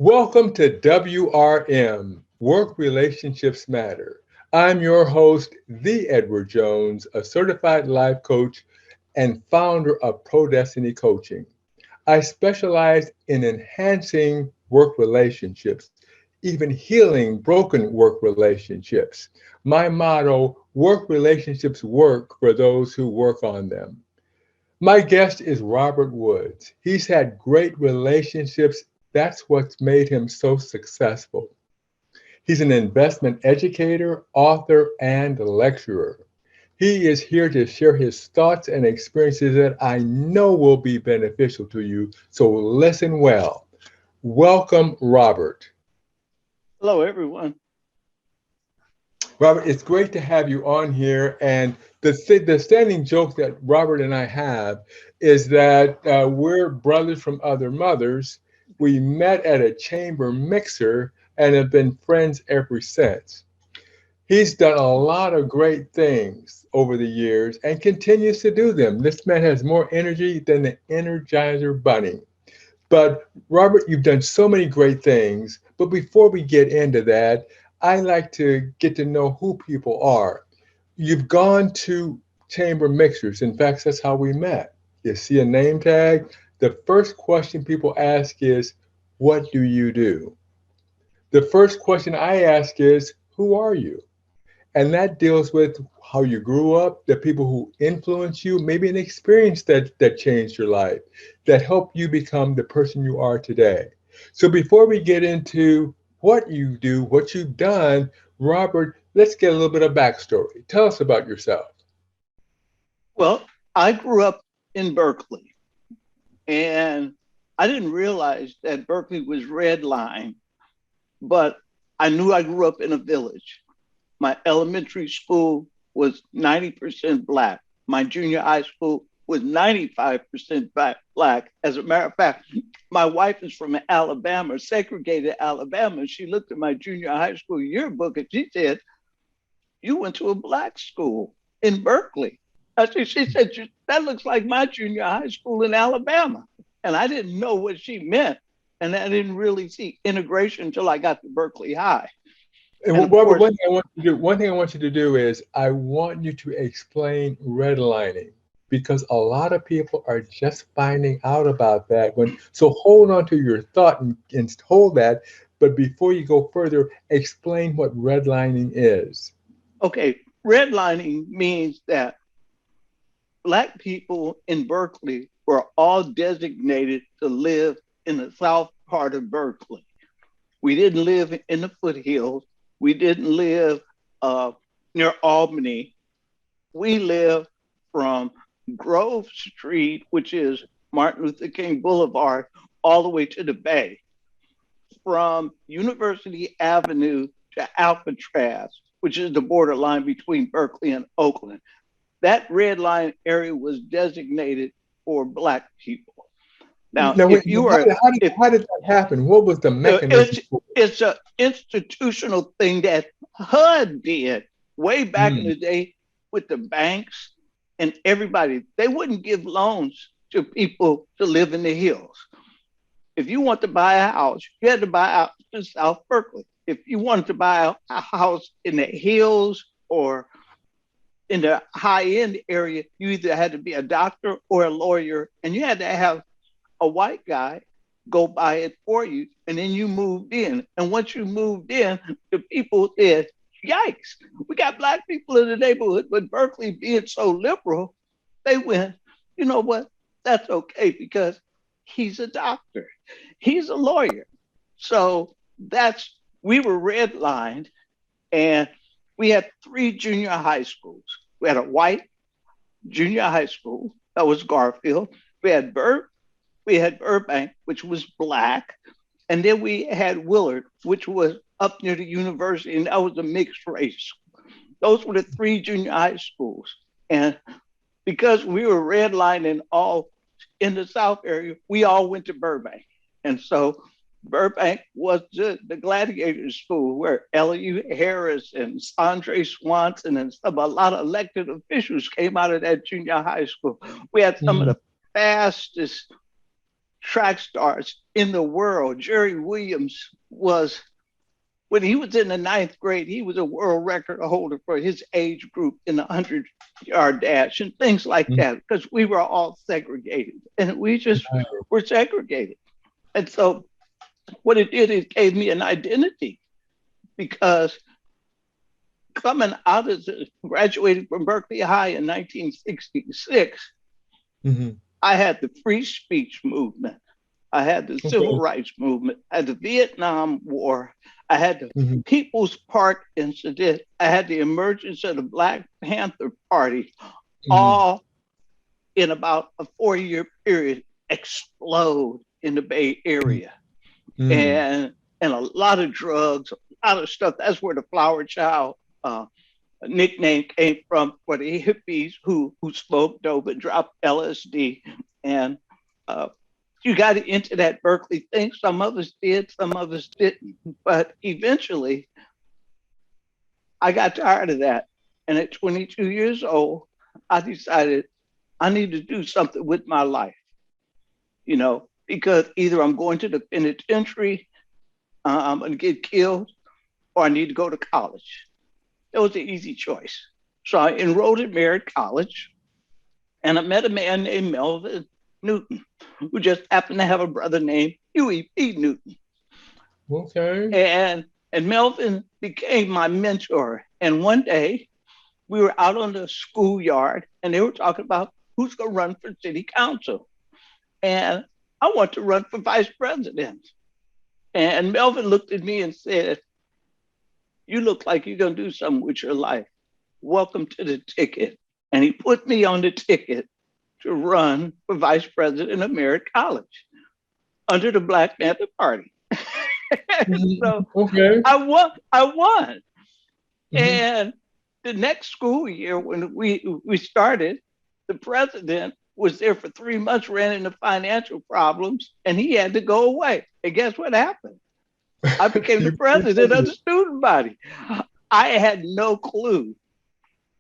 Welcome to WRM, Work Relationships Matter. I'm your host, The Edward Jones, a certified life coach and founder of Pro Destiny Coaching. I specialize in enhancing work relationships, even healing broken work relationships. My motto, work relationships work for those who work on them. My guest is Robert Woods. He's had great relationships. That's what's made him so successful. He's an investment educator, author, and lecturer. He is here to share his thoughts and experiences that I know will be beneficial to you. So listen well. Welcome, Robert. Hello, everyone. Robert, it's great to have you on here. And the standing joke that Robert and I have is that we're brothers from other mothers. We met at a chamber mixer and have been friends ever since. He's done a lot of great things over the years and continues to do them. This man has more energy than the Energizer Bunny. But Robert, you've done so many great things. But before we get into that, I like to get to know who people are. You've gone to chamber mixers. In fact, that's how we met. You see a name tag. The first question people ask is, what do you do? The first question I ask is, who are you? And that deals with how you grew up, the people who influenced you, maybe an experience that changed your life, that helped you become the person you are today. So before we get into what you do, what you've done, Robert, let's get a little bit of backstory. Tell us about yourself. Well, I grew up in Berkeley, and I didn't realize that Berkeley was red line, but I knew I grew up in a village. My elementary school was 90% Black. My junior high school was 95% Black. As a matter of fact, my wife is from Alabama, segregated Alabama. She looked at my junior high school yearbook and she said, "You went to a Black school in Berkeley." She said, "That looks like my junior high school in Alabama." And I didn't know what she meant. And I didn't really see integration until I got to Berkeley High. And And of Robert, course, one thing I want you to do is I want you to explain redlining because a lot of people are just finding out about that when so hold on to your thought and hold that, but before you go further, explain what redlining is. okay, redlining means that Black people in Berkeley were all designated to live in the south part of Berkeley. We didn't live in the foothills. We didn't live uh, near Albany. We lived from Grove Street, which is Martin Luther King Boulevard, all the way to the Bay. From University Avenue to Alcatraz, which is the borderline between Berkeley and Oakland. That red line area was designated for Black people. Now, Now, wait, if you how are, did, how did, if how did that happen? What was the mechanism it's for it? it's an institutional thing that HUD did way back in Mm, the day with the banks and everybody. They wouldn't give loans to people to live in the hills. If you want to buy a house, you had to buy out in South Berkeley. If you wanted to buy a house in the hills or in the high end area, you either had to be a doctor or a lawyer, and you had to have a white guy go buy it for you, and then you moved in. And once you moved in, the people said, "Yikes, we got Black people in the neighborhood." But Berkeley, being so liberal, they went, "You know what? That's okay because he's a doctor, he's a lawyer." So that's we were redlined, and we had three junior high schools. We had a white junior high school that was Garfield. We had Burbank, which was Black, and then we had Willard, which was up near the university, and that was a mixed race. Those were the three junior high schools, and because we were redlining all in the South area, we all went to Burbank, and so Burbank was the gladiator school where Elihu Harris and Andre Swanson and some, a lot of elected officials came out of that junior high school. We had some of mm, the fastest track stars in the world. Jerry Williams was, when he was in the ninth grade, he was a world record holder for his age group in the 100-yard dash and things like Mm. that, because we were all segregated and we just were segregated. And so what it did, it gave me an identity because coming out of graduating from Berkeley High in 1966, Mhm. I had the free speech movement. I had the civil Okay. rights movement. I had the Vietnam War. I had the Mhm. People's Park incident. I had the emergence of the Black Panther Party, Mhm. all in about a 4-year period explode in the Bay Area. Mm. And a lot of drugs, a lot of stuff. That's where the Flower Child uh, nickname came from for the hippies who smoked dope and dropped LSD. And uh, you got into that Berkeley thing. Some of us did, some of us didn't. But eventually, I got tired of that. And at 22 years old, I decided I need to do something with my life, because either I'm going to the penitentiary, I'm going to get killed, or I need to go to college. It was an easy choice. So I enrolled at Merritt College, and I met a man named Melvin Newton, who just happened to have a brother named Huey P. Newton. Okay. And Melvin became my mentor. And one day we were out on the schoolyard and they were talking about who's going to run for city council. And I want to run for vice president. And Melvin looked at me and said, "You look like you're going to do something with your life. Welcome to the ticket." And he put me on the ticket to run for vice president of Merritt College under the Black Panther Party. Mhm. So Okay. I won. Mhm. And the next school year, when we started, the president was there for 3 months, ran into financial problems, and he had to go away. And guess what happened? I became the You became president of the president. student body. I had no clue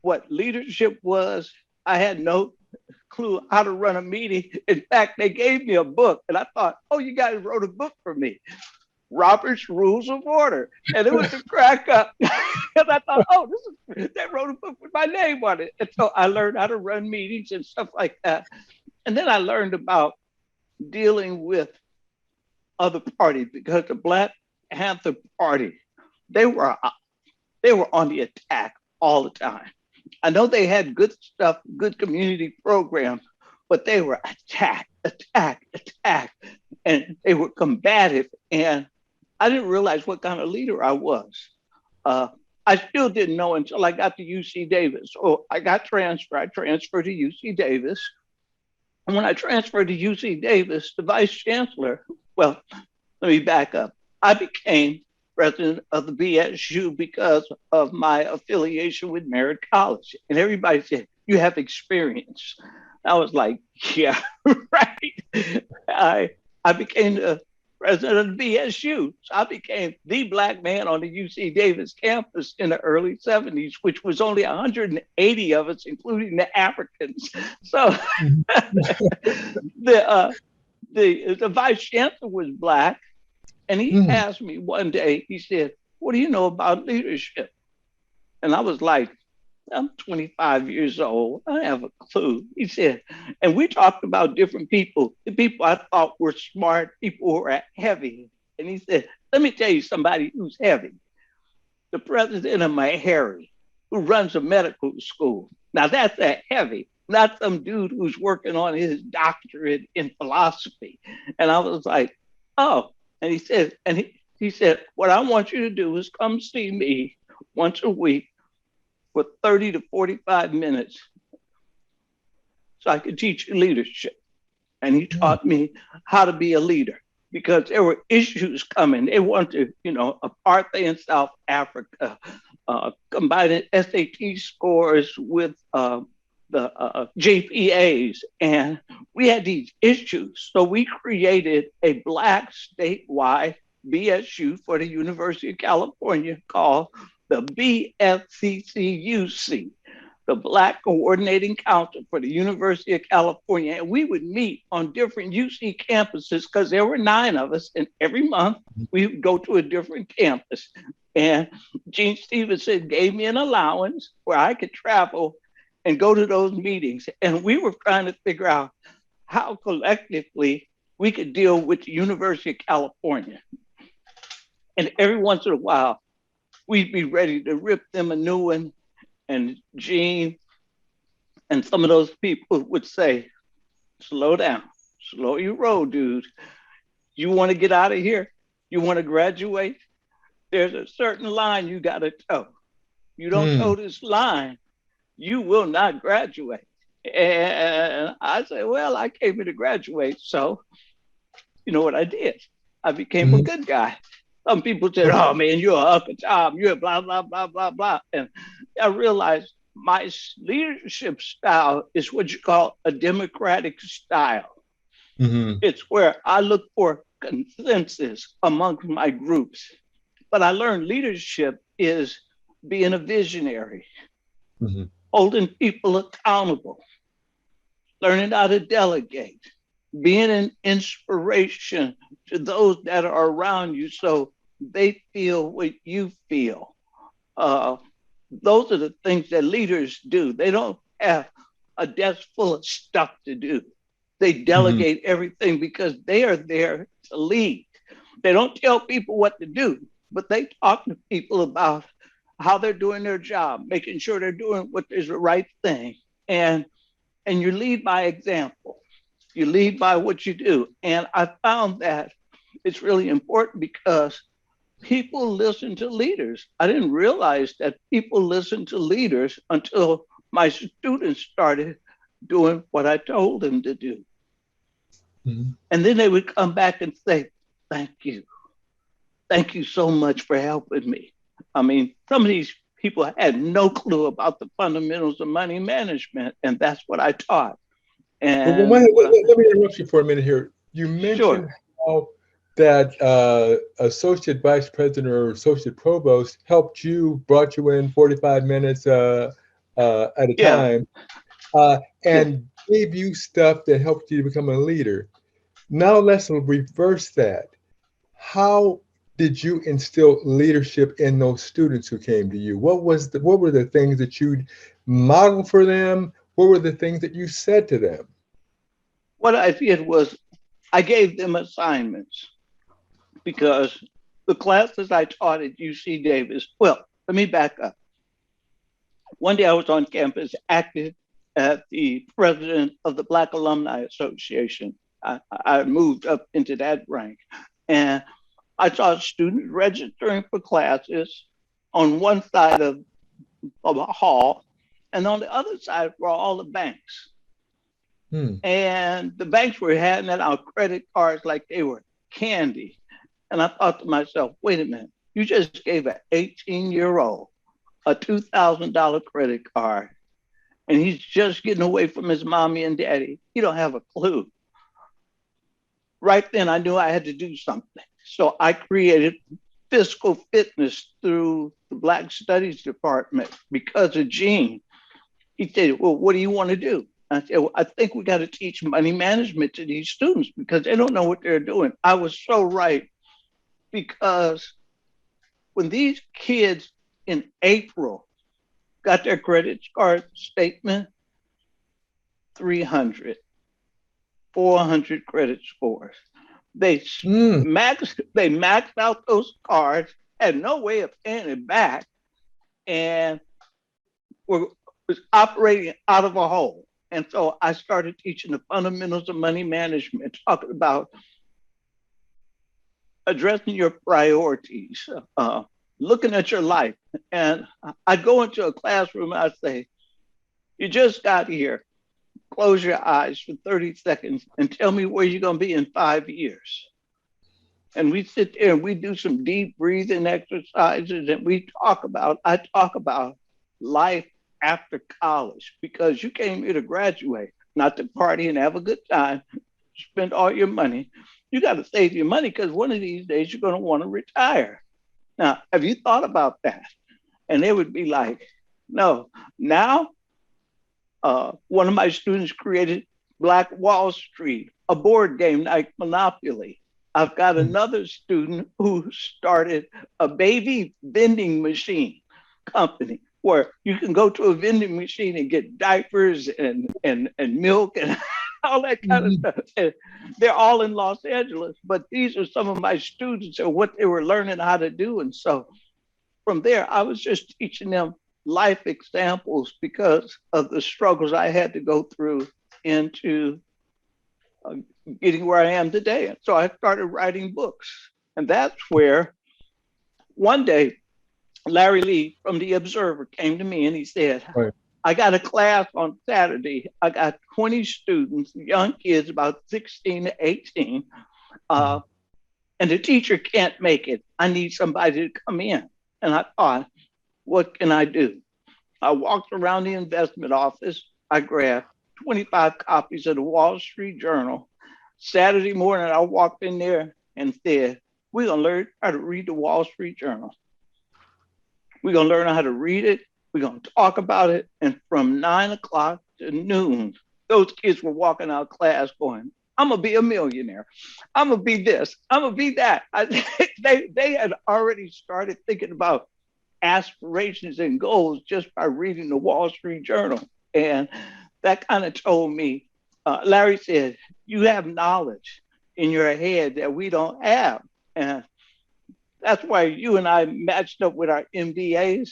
what leadership was. I had no clue how to run a meeting. In fact, they gave me a book, and I thought, oh, you guys wrote a book for me. Robert's Rules of Order. And it was a crack up. Because I thought, oh, they wrote a book with my name on it. And so I learned how to run meetings and stuff like that. And then I learned about dealing with other parties because the Black Panther Party, they were they were on the attack all the time. I know they had good stuff, good community programs, but they were attack, and they were combative. And I didn't realize what kind of leader I was. Uh, I still didn't know until I got to UC Davis. So I got transferred. I transferred to UC Davis. And when I transferred to UC Davis, the vice chancellor, well, let me back up. I became president of the BSU because of my affiliation with Merritt College. And everybody said, "You have experience." I was like, yeah, right. I, I became the president of the BSU. So I became the Black man on the UC Davis campus in the early 70s, which was only 180 of us, including the Africans. So Mhm. the, uh, the vice chancellor was Black. And he Mhm. asked me one day, he said, "What do you know about leadership?" And I was like, "I'm 25 years old. I have a clue." He said, and we talked about different people, the people I thought were smart, people who were heavy. And he said, "Let me tell you somebody who's heavy. The president of my Harry, who runs a medical school. Now that's a heavy, not some dude who's working on his doctorate in philosophy." And I was like, "Oh." And he said, "What I want you to do is come see me once a week for 30 to 45 minutes so I could teach you leadership." And he Mhm. taught me how to be a leader because there were issues coming. They wanted, apartheid in South Africa, combining SAT scores with the JPAs. And we had these issues. So we created a Black statewide BSU for the University of California called the BFCCUC. the Black Coordinating Council for the University of California. And we would meet on different UC campuses because there were 9 of us. And every month we would go to a different campus. And Gene Stevenson gave me an allowance where I could travel and go to those meetings. And we were trying to figure out how collectively we could deal with the University of California. And every once in a while, we'd be ready to rip them a new one. And Gene and some of those people would say, slow down, slow your roll, dude. You want to get out of here? You want to graduate? There's a certain line you got to toe. You don't toe this line, you will not graduate. And I said, well, I came here to graduate. So, you know what I did? I became a good guy. Some people said, oh man, you're an Uncle Tom, you're blah, blah, blah, blah, blah. And I realized my leadership style is what you call a democratic style. It's where I look for consensus amongst my groups. But I learned leadership is being a visionary, holding people accountable, learning how to delegate, being an inspiration to those that are around you so they feel what you feel. Those are the things that leaders do. They don't have a desk full of stuff to do. They delegate everything because they are there to lead. They don't tell people what to do, but they talk to people about how they're doing their job, making sure they're doing what is the right thing. And you lead by example. You lead by what you do. And I found that it's really important because people listen to leaders. I didn't realize that people listen to leaders until my students started doing what I told them to do. And then they would come back and say, thank you. Thank you so much for helping me. I mean, some of these people had no clue about the fundamentals of money management, and that's what I taught. And let me interrupt you for a minute here. You mentioned how that associate vice president or associate provost helped you, brought you in 45 minutes at a time, and gave you stuff that helped you to become a leader. Now let's reverse that. How did you instill leadership in those students who came to you? What were the things that you modeled for them? What were the things that you said to them? What I did was I gave them assignments because the classes I taught at UC Davis, well, let me back up. One day I was on campus active as the president of the Black Alumni Association. I moved up into that rank. And I saw students registering for classes on one side of a hall, and on the other side were all the banks. And the banks were handing out credit cards like they were candy. And I thought to myself, wait a minute, you just gave an 18-year-old a $2,000 credit card, and he's just getting away from his mommy and daddy. He don't have a clue. Right then, I knew I had to do something. So I created fiscal fitness through the Black Studies Department because of Gene. He said, well, what do you want to do? I said, well, I think we got to teach money management to these students because they don't know what they're doing. I was so right, because when these kids in April got their credit card statement, 300, 400 credit scores. They maxed out those cards, had no way of paying it back, and was operating out of a hole. And so I started teaching the fundamentals of money management, talking about addressing your priorities, looking at your life. And I go into a classroom and I say, you just got here. Close your eyes for 30 seconds and tell me where you're going to be in 5 years. And we sit there and we do some deep breathing exercises, and I talk about life after college, because you came here to graduate, not to party and have a good time, spend all your money. You got to save your money because one of these days you're going to want to retire. Now, have you thought about that? And they would be like, no. Now One of my students created Black Wall Street, a board game like Monopoly. I've got another student who started a baby vending machine company where you can go to a vending machine and get diapers and milk and all that kind of stuff. And they're all in Los Angeles, but these are some of my students and what they were learning how to do. And so from there, I was just teaching them life examples because of the struggles I had to go through into uh, getting where I am today. And so I started writing books. And that's where one day Larry Lee from The Observer came to me and he said, Right. I got a class on Saturday. I got 20 students, young kids, about 16 to 18, and the teacher can't make it. I need somebody to come in. And I thought, what can I do? I walked around the investment office. I grabbed 25 copies of the Wall Street Journal. Saturday morning, I walked in there and said, we're going to learn how to read the Wall Street Journal. We're going to learn how to read it. We're going to talk about it. And from 9 o'clock to noon, those kids were walking out of class going, I'm going to be a millionaire. I'm going to be this. I'm going to be that. They had already started thinking about aspirations and goals just by reading the Wall Street Journal. And that kind of told me, Larry said, you have knowledge in your head that we don't have. And that's why you and I matched up with our MBAs,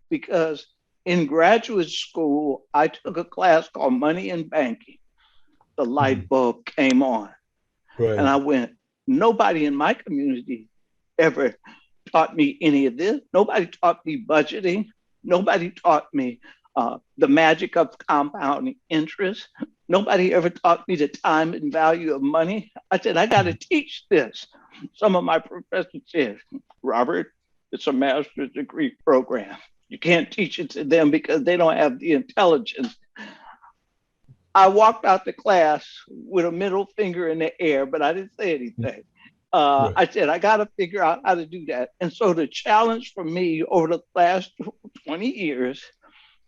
because in graduate school, I took a class called Money and Banking. The light bulb came on. Right. And I went, nobody in my community ever taught me any of this. Nobody taught me budgeting. Nobody taught me the magic of compounding interest. Nobody ever taught me the time and value of money. I said, I got to teach this. Some of my professors said, Robert, it's a master's degree program. You can't teach it to them because they don't have the intelligence. I walked out the class with a middle finger in the air, but I didn't say anything. I said, I got to figure out how to do that. And so the challenge for me over the last 20 years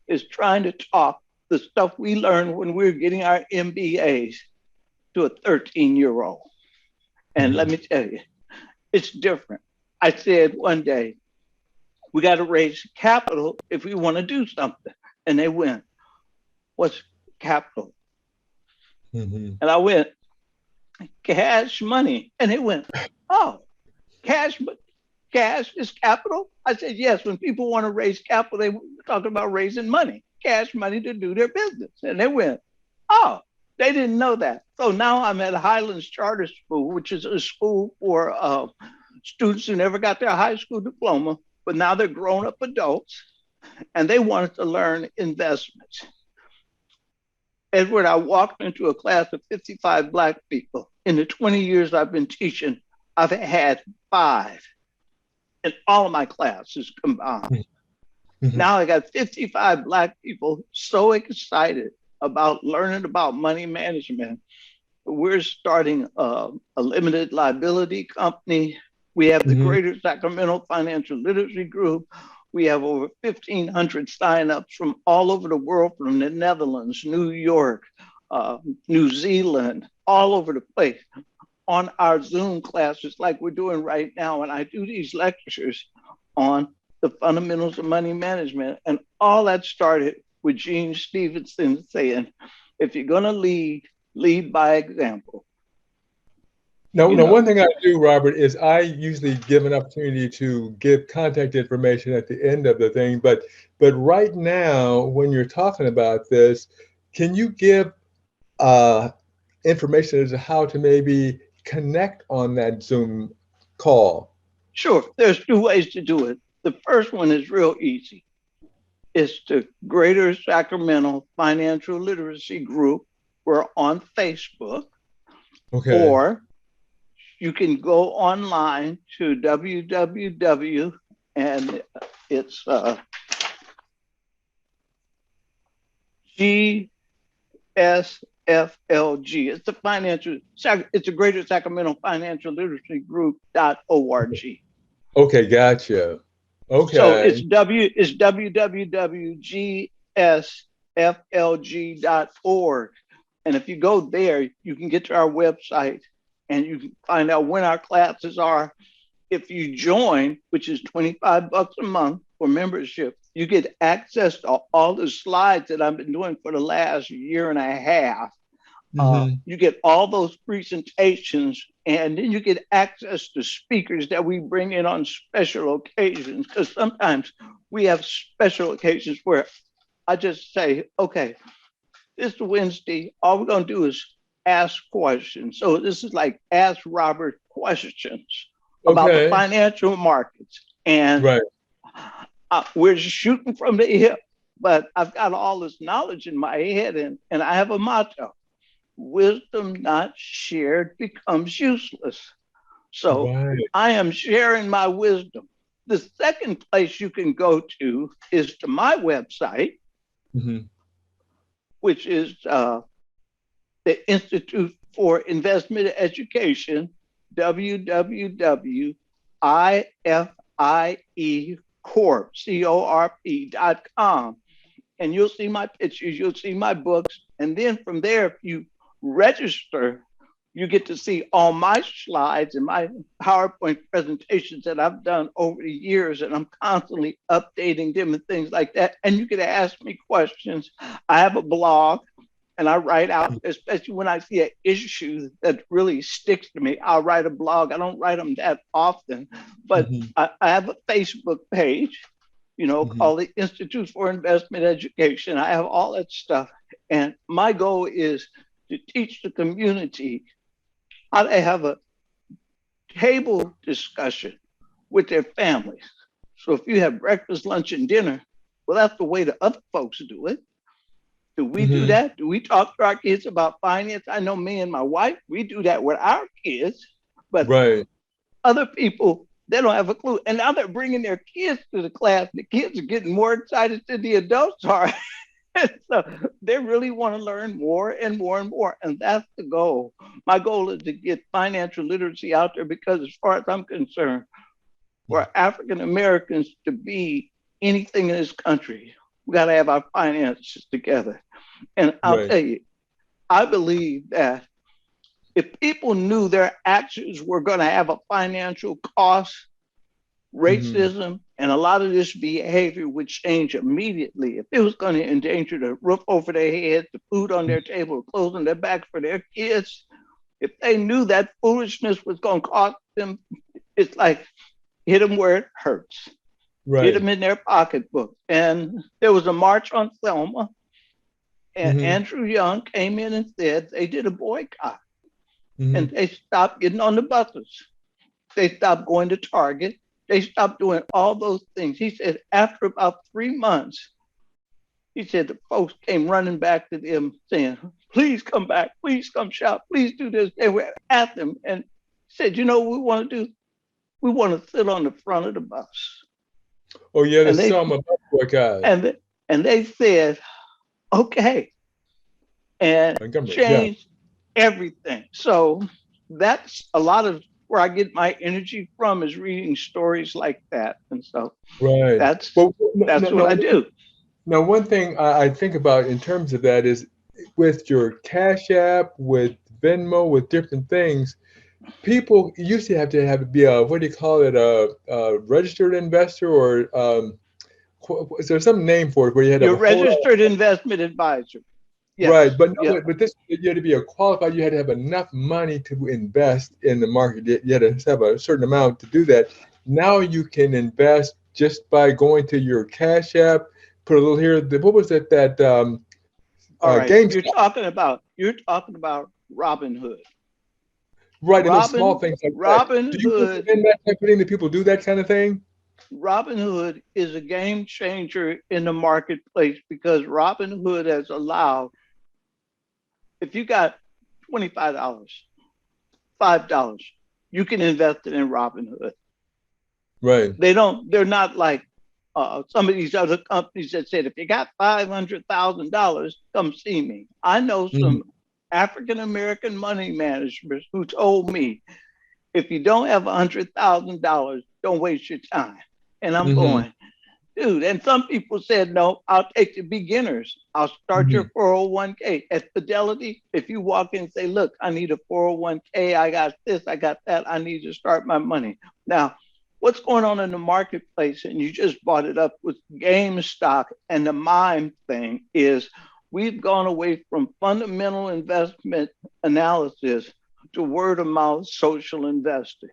is trying to talk the stuff we learned when we were getting our MBAs to a 13-year-old. And let me tell you, it's different. I said one day, we got to raise capital if we want to do something. And they went, what's capital? And I went, cash money. And they went, oh, cash is capital? I said, yes, when people want to raise capital, they were talking about raising money, cash money to do their business. And they went, oh, they didn't know that. So now I'm at Highlands Charter School, which is a school for students who never got their high school diploma, but now they're grown-up adults, and they wanted to learn investments. Edward, I walked into a class of 55 Black people. In the 20 years I've been teaching, I've had 5 in all of my classes combined. Now I got 55 Black people so excited about learning about money management. We're starting a limited liability company. We have the Greater Sacramento Financial Literacy Group. We have over 1,500 signups from all over the world, from the Netherlands, New York, New Zealand, all over the place on our Zoom classes like we're doing right now. And I do these lectures on the fundamentals of money management. And all that started with Gene Stevenson saying, if you're going to lead by example. Now, one thing I do, Robert, is I usually give an opportunity to give contact information at the end of the thing. But right now, when you're talking about this, can you give information as to how to maybe connect on that Zoom call? Sure. There's 2 ways to do it. The first one is real easy. It's the Greater Sacramento Financial Literacy Group. We're on Facebook. Okay. Or you can go online to www, and it's GSFLG. It's a Greater Sacramento Financial Literacy Group.org. Okay, gotcha. Okay. So it's www.gsflg.org. flg.org. And if you go there, you can get to our website and you can find out when our classes are. If you join, which is $25 a month for membership, you get access to all the slides that I've been doing for the last year and a half. You get all those presentations, and then you get access to speakers that we bring in on special occasions. Because sometimes we have special occasions where I just say, okay, this Wednesday, all we're going to do is ask questions. So this is like Ask Robert questions about the financial markets. And we're shooting from the hip, but I've got all this knowledge in my head, and I have a motto: wisdom not shared becomes useless. So I am sharing my wisdom. The second place you can go to is to my website, which is the Institute for Investment Education, www.ifiecorp.com. And you'll see my pictures, you'll see my books. And then from there, if you register, you get to see all my slides and my PowerPoint presentations that I've done over the years, and I'm constantly updating them and things like that. And you can ask me questions. I have a blog, and I write out, especially when I see an issue that really sticks to me, I'll write a blog. I don't write them that often, but I have a Facebook page, called the Institute for Investment Education. I have all that stuff. And my goal is to teach the community how to have a table discussion with their families. So if you have breakfast, lunch, and dinner, well, that's the way the other folks do it. Do we do that? Do we talk to our kids about finance? I know me and my wife, we do that with our kids, but other people, they don't have a clue. And now they're bringing their kids to the class. The kids are getting more excited than the adults are. So they really want to learn more and more and more. And that's the goal. My goal is to get financial literacy out there, because as far as I'm concerned, for African Americans to be anything in this country, we got to have our finances together. And I'll tell you, I believe that if people knew their actions were going to have a financial cost, racism and a lot of this behavior would change immediately. If it was going to endanger the roof over their head, the food on their table, clothes on their back for their kids, if they knew that foolishness was going to cost them, it's like hit them where it hurts. Hit them in their pocketbook. And there was a march on Selma, and Andrew Young came in and said they did a boycott. And they stopped getting on the buses. They stopped going to Target. They stopped doing all those things. He said after about 3 months, he said the folks came running back to them saying, please come back, please come shop, please do this. They were at them and said, you know what we want to do? We want to sit on the front of the bus. Oh yeah, the Selma bus boycott. And they said, okay, and changed everything. So that's a lot of where I get my energy from, is reading stories like that. And so that's what I do. Now, one thing I think about in terms of that is with your Cash App, with Venmo, with different things, people used to have be a, what do you call it, a registered investor, or is there some name for it where you had a registered investment advisor? Yes. Right, but this, you had to be a qualified. You had to have enough money to invest in the market. You had to have a certain amount to do that. Now you can invest just by going to your Cash App, put a little here. What was it that? All right, you're talking about Robinhood. Right, and those small things like Robinhood. Do you recommend that type of thing, that people do that kind of thing? Robinhood is a game changer in the marketplace, because Robinhood has allowed, if you got $25, $5, you can invest it in Robinhood. Right. They're not like some of these other companies that said, if you got $500,000, come see me. I know some African-American money managers who told me, if you don't have $100,000, don't waste your time. And I'm going, dude. And some people said, no, I'll take the beginners. I'll start your 401k. At Fidelity, if you walk in and say, look, I need a 401k, I got this, I got that, I need to start my money. Now, what's going on in the marketplace, and you just brought it up with GameStop and the mime thing, is we've gone away from fundamental investment analysis to word of mouth social investing.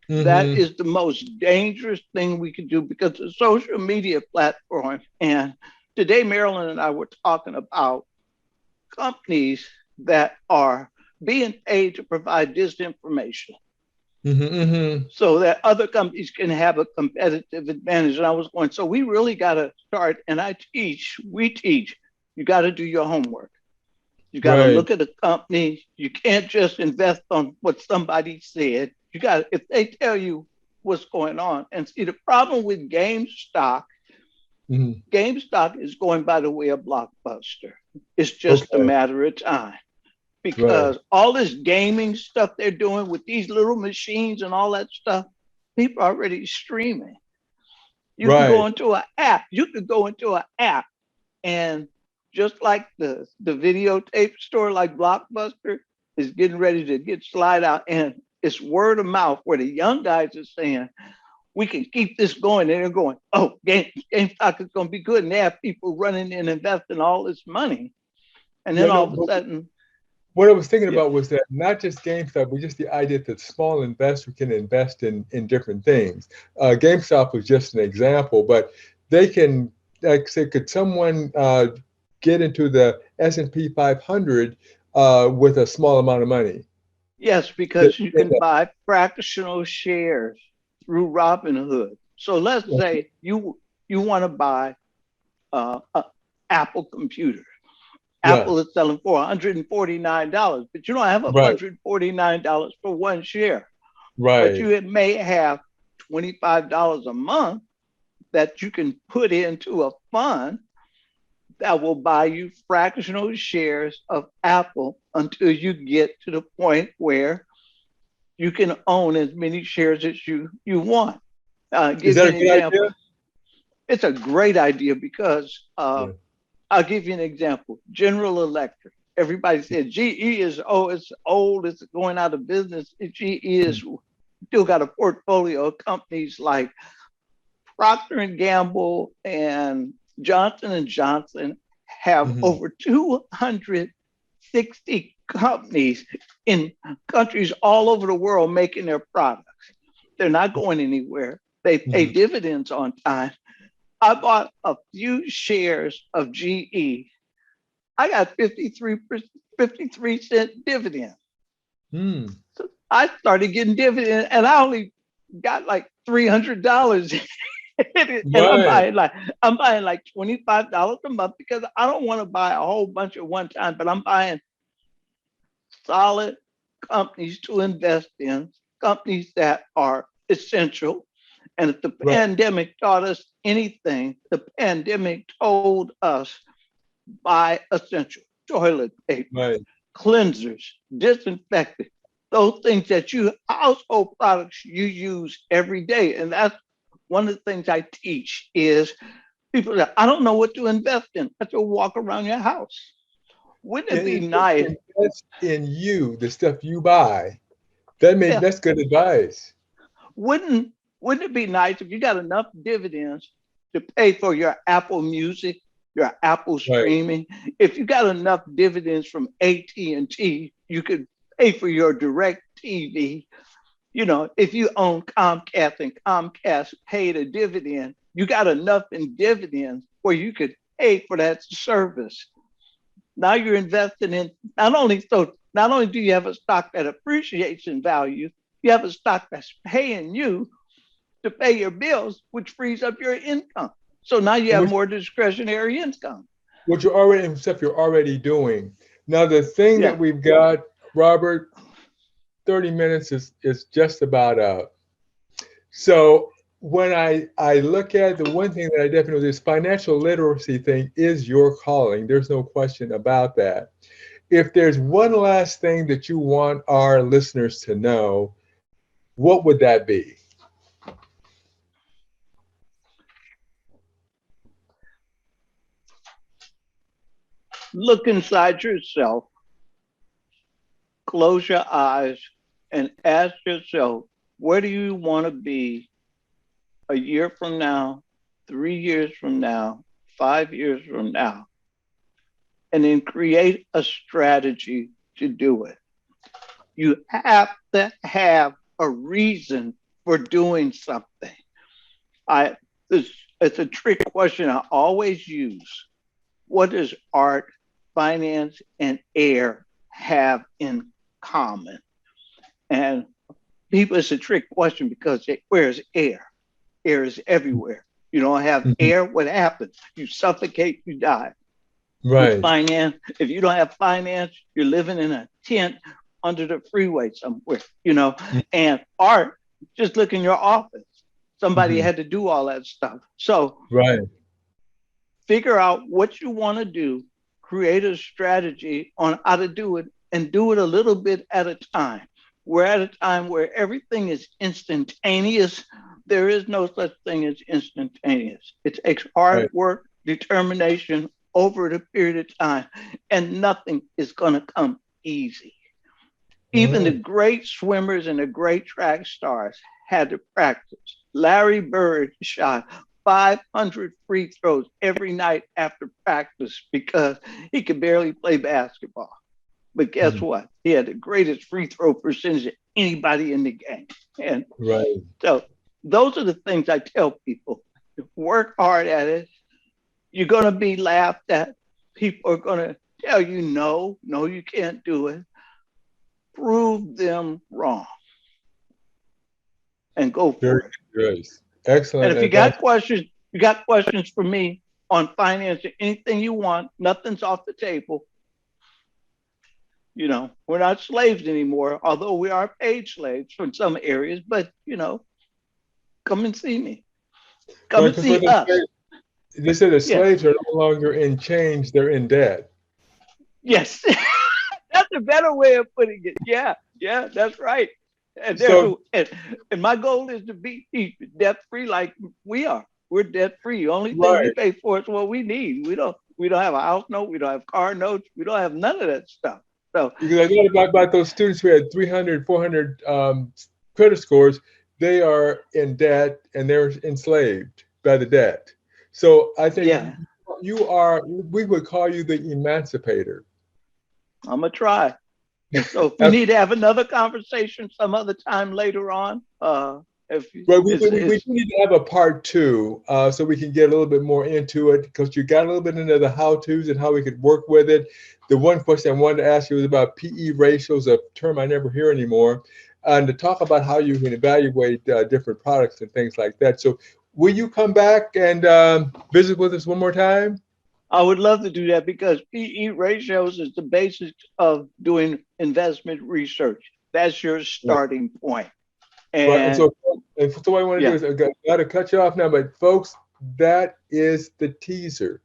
That is the most dangerous thing we can do because the social media platform. And today, Marilyn and I were talking about companies that are being paid to provide disinformation so that other companies can have a competitive advantage. And I was going, so we really got to start. And we teach, you got to do your homework. You got to look at a company. You can't just invest on what somebody said. You got, if they tell you what's going on. And see, the problem with GameStop, GameStop is going by the way of Blockbuster. It's just a matter of time. Because all this gaming stuff they're doing with these little machines and all that stuff, people are already streaming. You can go into an app. You could go into an app, and just like the videotape store like Blockbuster is getting ready to get slide out, and it's word of mouth where the young guys are saying, we can keep this going. And they're going, oh, GameStop is going to be good. And they have people running and investing all this money. And then all of a sudden, what I was thinking about was that not just GameStop, but just the idea that small investor can invest in different things. GameStop was just an example, but they can, like say, could someone get into the S&P 500 with a small amount of money? Yes, because you can buy fractional shares through Robinhood. So let's say you want to buy an Apple computer. Apple is selling for $149, but you don't have $149 for one share. But you may have $25 a month that you can put into a fund that will buy you fractional shares of Apple until you get to the point where you can own as many shares as you want. Is that a good idea? It's a great idea because I'll give you an example. General Electric. Everybody said GE is, it's old, it's going out of business. GE is still got a portfolio of companies like Procter and Gamble and Johnson & Johnson have over 260 companies in countries all over the world making their products. They're not going anywhere. They pay dividends on time. I bought a few shares of GE. I got 53 cent dividend. So I started getting dividends, and I only got like $300. And I'm buying like $25 a month because I don't want to buy a whole bunch at one time, but I'm buying solid companies to invest in, companies that are essential. And if the pandemic taught us anything, the pandemic told us buy essential toilet paper, cleansers, disinfectant, those things that household products you use every day. And that's one of the things I teach is people that I don't know what to invest in. I have to walk around your house. Wouldn't it be nice? Invest in you, the stuff you buy. That's good advice. Wouldn't it be nice if you got enough dividends to pay for your Apple Music, your Apple streaming? If you got enough dividends from AT&T, you could pay for your direct TV. You know, if you own Comcast and Comcast paid a dividend, you got enough in dividends where you could pay for that service. Now you're investing in not only do you have a stock that appreciates in value, you have a stock that's paying you to pay your bills, which frees up your income. So now you have more discretionary income. Stuff you're already doing. Now the thing that we've got, Robert, 30 minutes is just about up. So when I look at the one thing that I definitely, this financial literacy thing is your calling. There's no question about that. If there's one last thing that you want our listeners to know, what would that be? Look inside yourself, close your eyes, and ask yourself, where do you want to be a year from now, 3 years from now, 5 years from now? And then create a strategy to do it. You have to have a reason for doing something. I this it's a trick question I always use. What does art, finance, and air have in common? And people, it's a trick question because where's air? Air is everywhere. You don't have air, what happens? You suffocate, you die. With Right. finance, if you don't have finance, you're living in a tent under the freeway somewhere. And art, just look in your office. Somebody Mhm. had to do all that stuff. So Right. figure out what you want to do, create a strategy on how to do it, and do it a little bit at a time. We're at a time where everything is instantaneous. There is no such thing as instantaneous. It takes hard Right. work, determination over the period of time, and nothing is going to come easy. Even the Mm. great swimmers and the great track stars had to practice. Larry Bird shot 500 free throws every night after practice because he could barely play basketball. But guess Mhm. what? He had the greatest free throw percentage of anybody in the game. And Right. so those are the things I tell people. Work hard at it. You're going to be laughed at. People are going to tell you, no, no, you can't do it. Prove them wrong and go Very for it. good advice. And Excellent if advice. you got questions for me on financing, anything you want, nothing's off the table. We're not slaves anymore, although we are paid slaves from some areas, but come and see me. Come Right. and Because what see us. they say the Yeah. slaves are no longer in chains; they're in debt. Yes. That's a better way of putting it. Yeah. Yeah, that's right. And So, and my goal is to be debt free like we are. We're debt free. The only thing we right. pay for is what we need. We don't have a house note. We don't have car notes. We don't have none of that stuff. So Because I know about those students who had 300, 400 credit scores, they are in debt and they're enslaved by the debt. So I think yeah, we would call you the emancipator. I'm gonna try. So if we That's need to have another conversation some other time later on, if But we it's do need to have a part two, so we can get a little bit more into it because you got a little bit into the how to's and how we could work with it. The one question I wanted to ask you was about PE ratios, a term I never hear anymore, and to talk about how you can evaluate different products and things like that. So, will you come back and visit with us one more time? I would love to do that because PE ratios is the basis of doing investment research. That's your Right. starting point. Right. And And so what I want to do yeah, is I got to cut you off now, but folks, that is the teaser.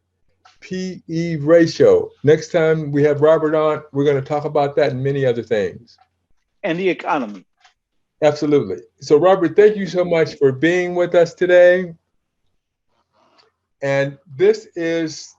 PE ratio. Next time we have Robert on, we're going to talk about that and many other things. and the economy. Absolutely. So, Robert, thank you so much for being with us today. And this is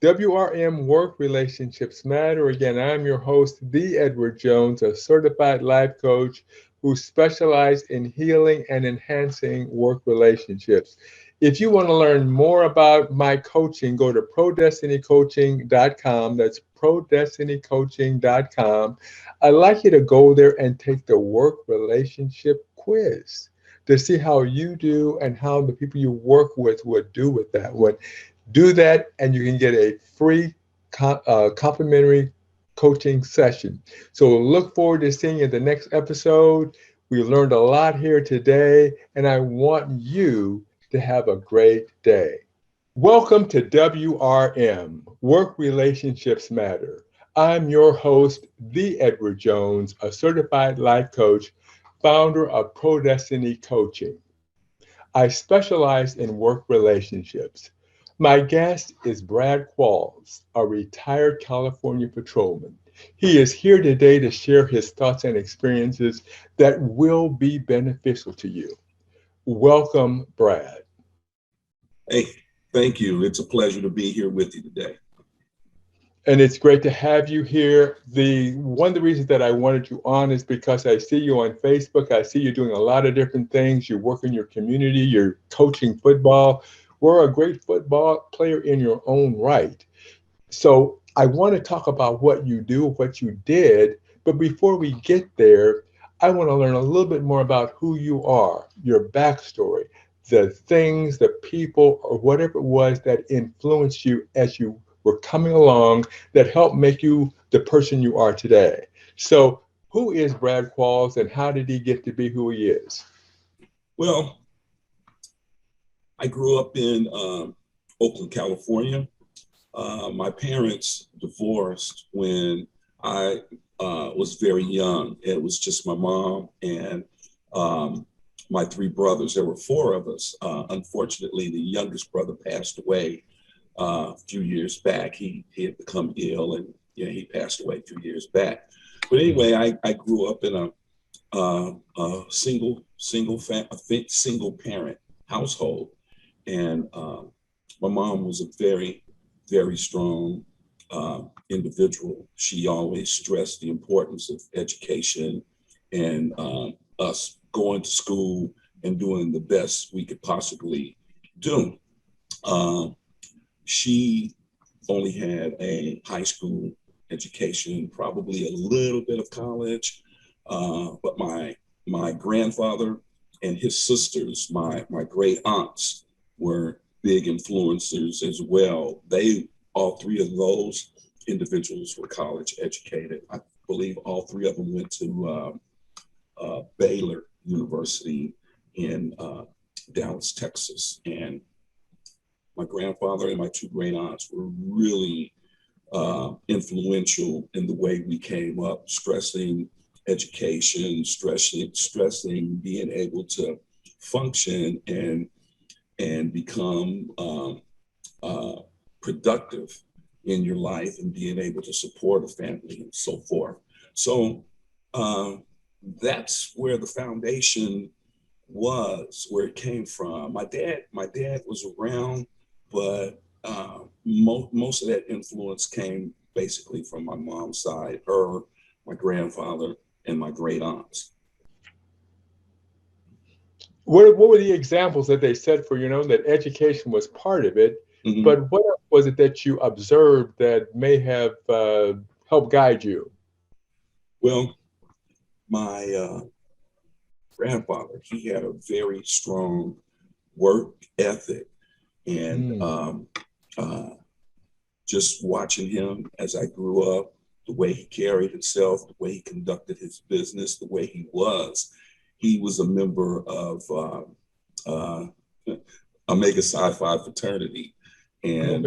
WRM Work Relationships Matter. Again, I'm your host, The Edward Jones, a certified life coach who specializes in healing and enhancing work relationships. If you want to learn more about my coaching, go to prodestinycoaching.com. That's prodestinycoaching.com. I'd like you to go there and take the work relationship quiz to see how you do and how the people you work with would do with that one. Do that, and you can get a free complimentary coaching session. So look forward to seeing you in the next episode. We learned a lot here today, and I want you to have a great day. Welcome to WRM, Work Relationships Matter. I'm your host, The Edward Jones, a certified life coach, founder of Pro Destiny Coaching. I specialize in work relationships. My guest is Brad Qualls, a retired California patrolman. He is here today to share his thoughts and experiences that will be beneficial to you. Welcome, Brad. Hey, thank you. It's a pleasure to be here with you today. And it's great to have you here. The one of the reasons that I wanted you on is because I see you on Facebook. I see you doing a lot of different things. You work in your community. You're coaching football. We're a great football player in your own right. So I want to talk about what you do, what you did. But before we get there, I want to learn a little bit more about who you are, your backstory, the things, the people, or whatever it was that influenced you as you were coming along that helped make you the person you are today. So, who is Brad Qualls and how did he get to be who he is? Well, I grew up in Oakland, California. My parents divorced when I was very young. It was just my mom and my three brothers. There were four of us. Unfortunately, the youngest brother passed away a few years back. He had become ill, and he passed away a few years back. But anyway, I grew up in a single parent household, and my mom was a very strong individual. She always stressed the importance of education and us going to school and doing the best we could possibly do. She only had a high school education, probably a little bit of college, but my grandfather and his sisters, my great aunts, were big influencers as well. All three of those individuals were college educated. I believe all three of them went to Baylor University in Dallas, Texas. And my grandfather and my two great aunts were really influential in the way we came up, stressing education, stressing being able to function and become productive in your life and being able to support a family and so forth. So that's where the foundation was, where it came from. My dad was around, but most of that influence came basically from my mom's side, her, my grandfather, and my great aunts. What were the examples that they set for, that education was part of it, Mm-hmm. but what else was it that you observed that may have helped guide you? Well, my grandfather, he had a very strong work ethic, and just watching him as I grew up, the way he carried himself, the way he conducted his business, the way he was a member of Omega Psi Phi fraternity. And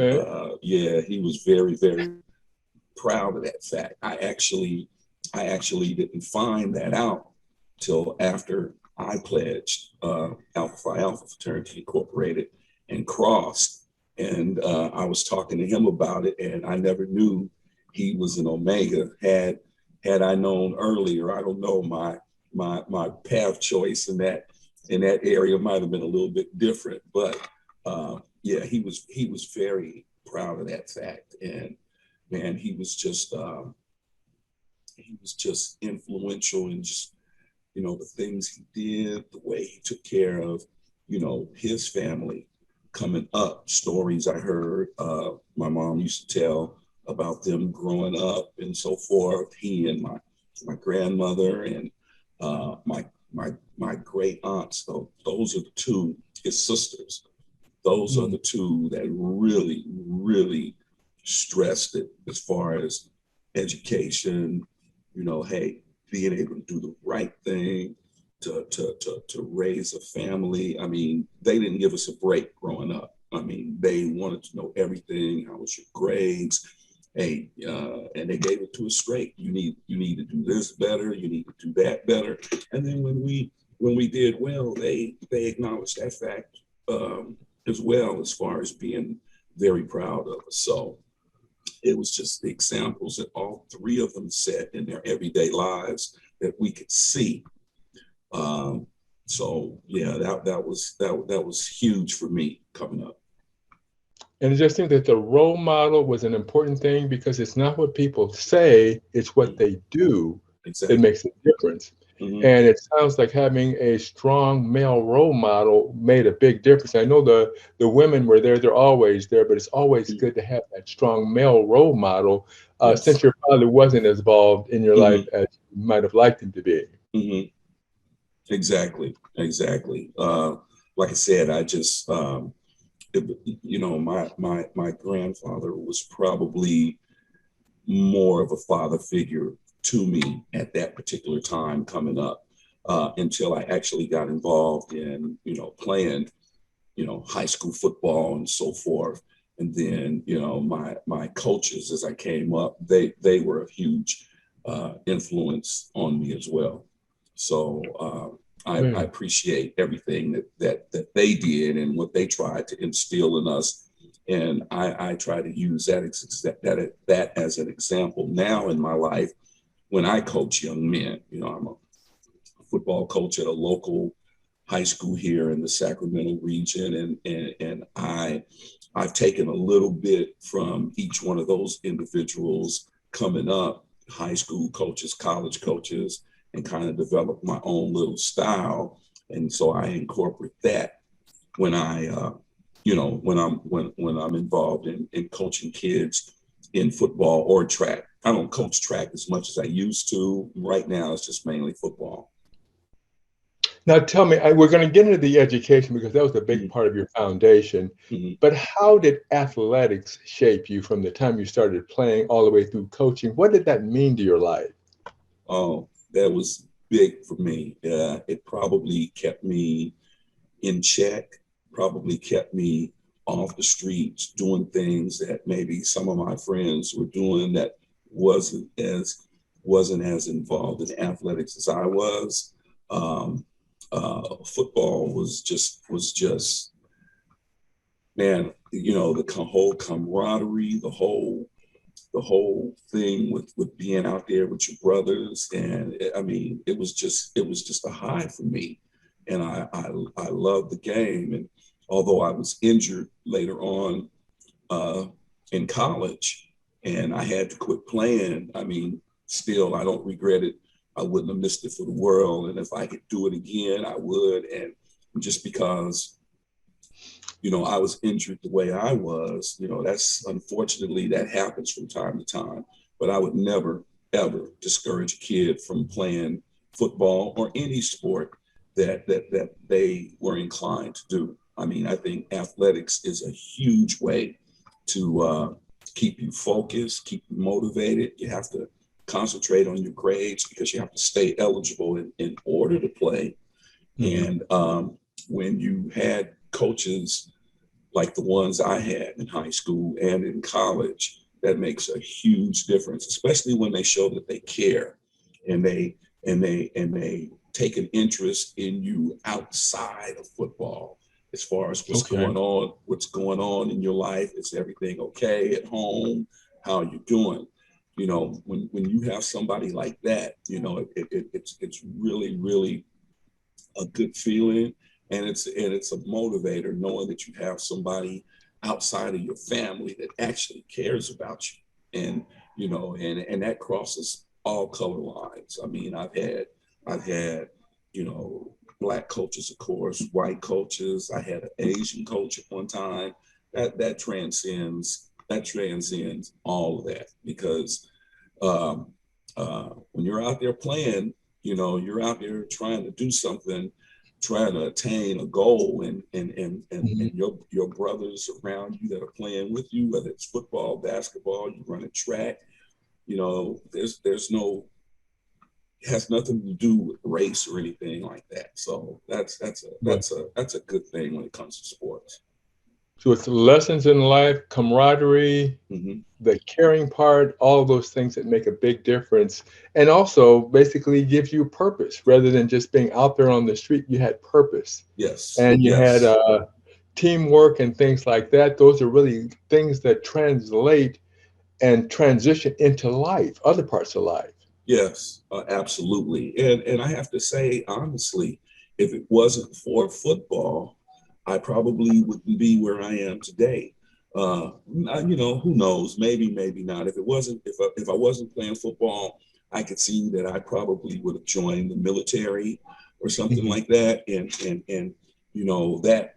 he was very proud of that fact. I actually didn't find that out till after I pledged Alpha Phi Alpha Fraternity Incorporated and crossed. And I was talking to him about it, and I never knew he was an Omega. Had I known earlier, I don't know, my path choice in that area might have been a little bit different. But he was very proud of that fact, and man, he was just influential in just the things he did, the way he took care of his family coming up. Stories I heard my mom used to tell about them growing up and so forth. He and my grandmother and my great aunts. So those are the two, his sisters. Those are the two that really stressed it as far as education, hey, being able to do the right thing, to raise a family. I mean, they didn't give us a break growing up. I mean, they wanted to know everything. How was your grades? Hey, and they gave it to us straight. You need to do this better. You need to do that better. And then when we did well, they acknowledged that fact as well, as far as being very proud of us. So it was just the examples that all three of them set in their everyday lives that we could see. So yeah, that was huge for me coming up. And it just seems that the role model was an important thing because it's not what people say, it's what Mhm. they do that Exactly. makes a difference. Hmm. And it sounds like having a strong male role model made a big difference. I know the women were there, they're always there, but it's always good to have that strong male role model Yes. since your father wasn't as involved in your life Hmm. as you might have liked him to be. Hmm. Exactly. Exactly. Like I said, I just, my grandfather was probably more of a father figure to me at that particular time coming up, until I actually got involved in, playing, high school football and so forth. And then, my coaches as I came up, they were a huge influence on me as well. So I Right. appreciate everything that they did and what they tried to instill in us. And I try to use that as an example now in my life when I coach young men. I'm a football coach at a local high school here in the Sacramento region, and I've taken a little bit from each one of those individuals coming up, high school coaches, college coaches, and kind of developed my own little style. And so I incorporate that when when I'm involved in coaching kids in football or track. I don't coach track as much as I used to. Right now, it's just mainly football. Now tell me, we're going to get into the education because that was a big Mhm, part of your foundation. mhm. But how did athletics shape you from the time you started playing all the way through coaching? What did that mean to your life? Oh, that was big for me. It probably kept me in check, probably kept me off the streets doing things that maybe some of my friends were doing that wasn't as wasn't as involved in athletics as I was. Um, Football was just man, the whole camaraderie, the whole thing with being out there with your brothers, and I mean, it was just a high for me, and I loved the game. And although I was injured later on uh, in college, and I had to quit playing, I mean, still I don't regret it. I wouldn't have missed it for the world, and if I could do it again, I would. And just because I was injured the way I was, that's unfortunately that happens from time to time. But I would never, ever discourage a kid from playing football or any sport that they were inclined to do. I mean, I think athletics is a huge way to keep you focused, keep you motivated. You have to concentrate on your grades because you have to stay eligible in order to play. Mhm. And when you had coaches like the ones I had in high school and in college, that makes a huge difference, especially when they show that they care and they take an interest in you outside of football as far as Okay. what's going on in your life. Is everything okay at home? How are you doing? When you have somebody like that, it's really, really a good feeling, and it's a motivator knowing that you have somebody outside of your family that actually cares about you. And and that crosses all color lines. I mean, I've had black coaches, of course, white coaches. I had an Asian coach at one time. That transcends all of that, because um, when you're out there playing, you're out there trying to do something, trying to attain a goal, and Mhm. your brothers around you that are playing with you, whether it's football, basketball, you run a track, there's no it has nothing to do with race or anything like that. So Right. that's a good thing when it comes to sports. So it's lessons in life, camaraderie, Hmm. the caring part, all of those things that make a big difference. And also basically gives you purpose rather than just being out there on the street. You had purpose Yes, and you had yes. teamwork and things like that. Those are really things that translate and transition into life, other parts of life. Yes, absolutely. And I have to say, honestly, if it wasn't for football, I probably wouldn't be where I am today. You know, who knows? Maybe, maybe not. If I wasn't playing football, I could see that I probably would have joined the military or something Mhm. like that. And you know that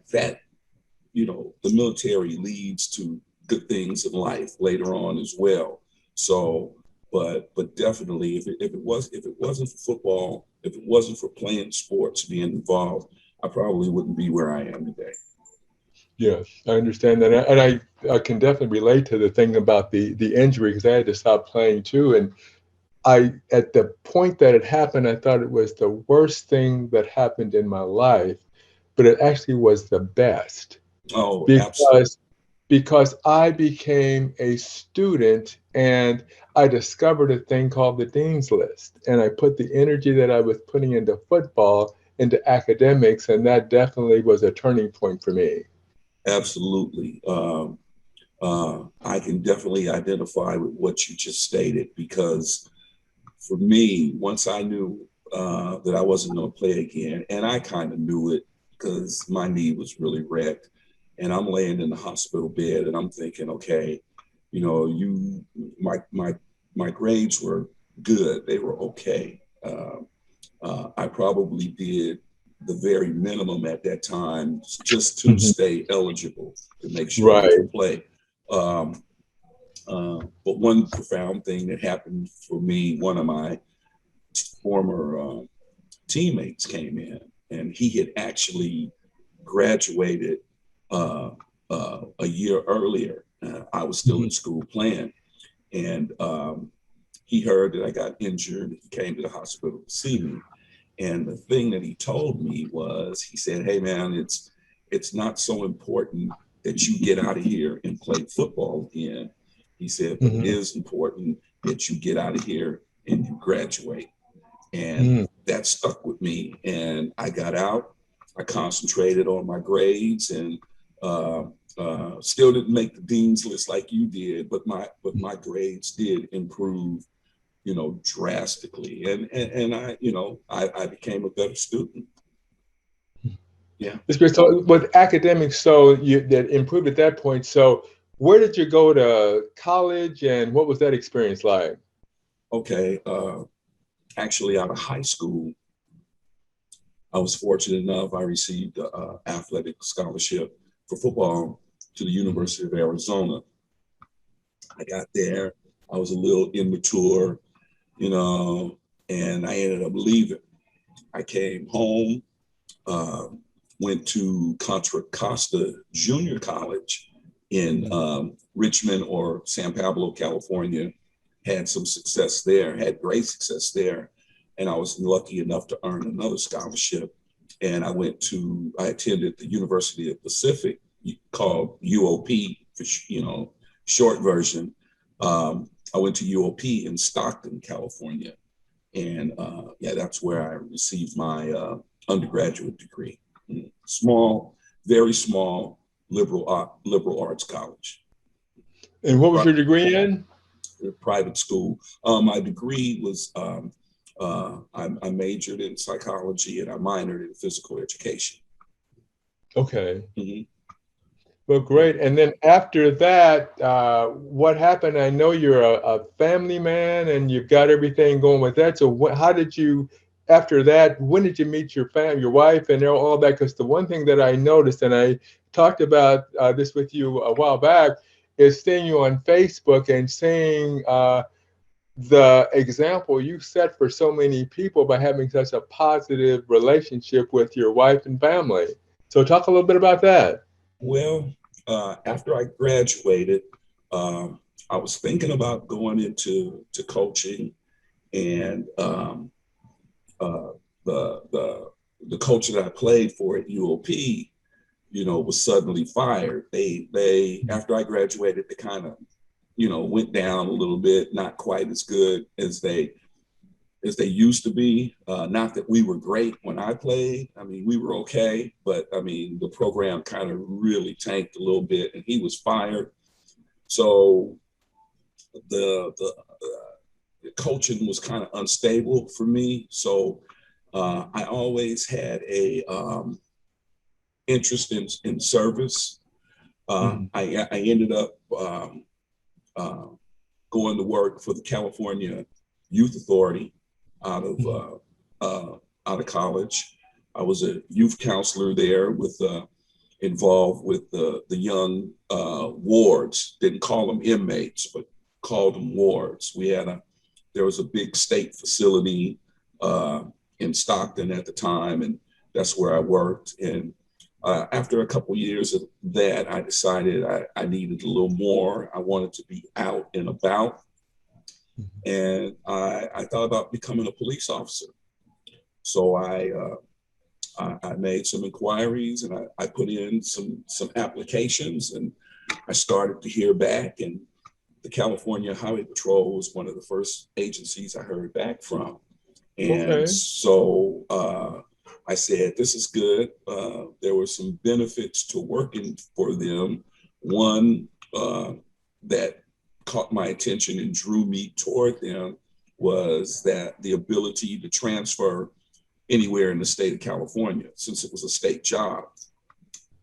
you know the military leads to good things in life later on as well. So, but definitely, if it wasn't for football, if it wasn't for playing sports, being involved, I probably wouldn't be where I am today. Yes, I understand that, and I can definitely relate to the thing about the injury because I had to stop playing too. And I, at the point that it happened, I thought it was the worst thing that happened in my life, but it actually was the best Oh, absolutely. because I became a student and I discovered a thing called the Dean's List. And I put the energy that I was putting into football into academics, and that definitely was a turning point for me. Absolutely. I can definitely identify with what you just stated because for me, once I knew that I wasn't going to play again, and I kind of knew it because my knee was really wrecked, and I'm laying in the hospital bed, and I'm thinking, okay, you know, my grades were good, they were okay. I probably did the very minimum at that time just to Mhm. stay eligible to make sure I could Right. play. Um, but one profound thing that happened for me, one of my former teammates came in, and he had actually graduated a year earlier. I was still in Mhm. school playing, and he heard that I got injured. He came to the hospital to see me, and the thing that he told me was, he said, "Hey, man, it's not so important that you get out of here and play football again." He said, "But it Mhm. is important that you get out of here and you graduate." And Mhm. that stuck with me. And I got out. I concentrated on my grades, and uh, still didn't make the dean's list like you did, but my grades did improve, you know, drastically. And I, you know, I became a better student. Yeah. It's great. So with academics, so you that improved at that point. So where did you go to college, and what was that experience like? Okay. Actually, out of high school, I was fortunate enough. I received an athletic scholarship for football to the Mhm. University of Arizona. I got there. I was a little immature, you know, and I ended up leaving. I came home, uh, went to Contra Costa Junior College in Mhm. Richmond or San Pablo, California. Had some success there, had great success there. And I was lucky enough to earn another scholarship. And I attended the University of Pacific, called UOP, for, you know, short version. I went to UOP in Stockton, California. And yeah, that's where I received my undergraduate degree. Small, very small liberal arts college, And what was your degree in? private school. My degree was I majored in psychology and I minored in physical education. Okay. Mhm. Well, Yeah. great. And then after that, what happened? I know you're a family man and you've got everything going with that. So how did you, after that, when did you meet your wife and all that? Because the one thing that I noticed, and I talked about this with you a while back, is seeing you on Facebook and seeing the example you set for so many people by having such a positive relationship with your wife and family. So talk a little bit about that. Well, after I graduated, um, I was thinking about going into coaching, and uh, the coach that I played for at UOP, you know, was suddenly fired. They after I graduated, they kind of, you know, went down a little bit, not quite as good as they used to be. Not that we were great when I played. I mean, we were okay, but I mean, the program kind of really tanked a little bit, and he was fired. So the coaching was kind of unstable for me. So I always had a interest in service. I ended up uh, going to work for the California Youth Authority out of college. I was a youth counselor there with involved with the young wards. Didn't call them inmates, but called them wards. There was a big state facility in Stockton at the time, and that's where I worked. And after a couple of years of that, I decided I needed a little more. I wanted to be out and about. And I thought about becoming a police officer. So I made some inquiries, and I put in some applications, and I started to hear back. And the California Highway Patrol was one of the first agencies I heard back from. And so I said, this is good. There were some benefits to working for them. One that caught my attention and drew me toward them was that the ability to transfer anywhere in the state of California, since it was a state job.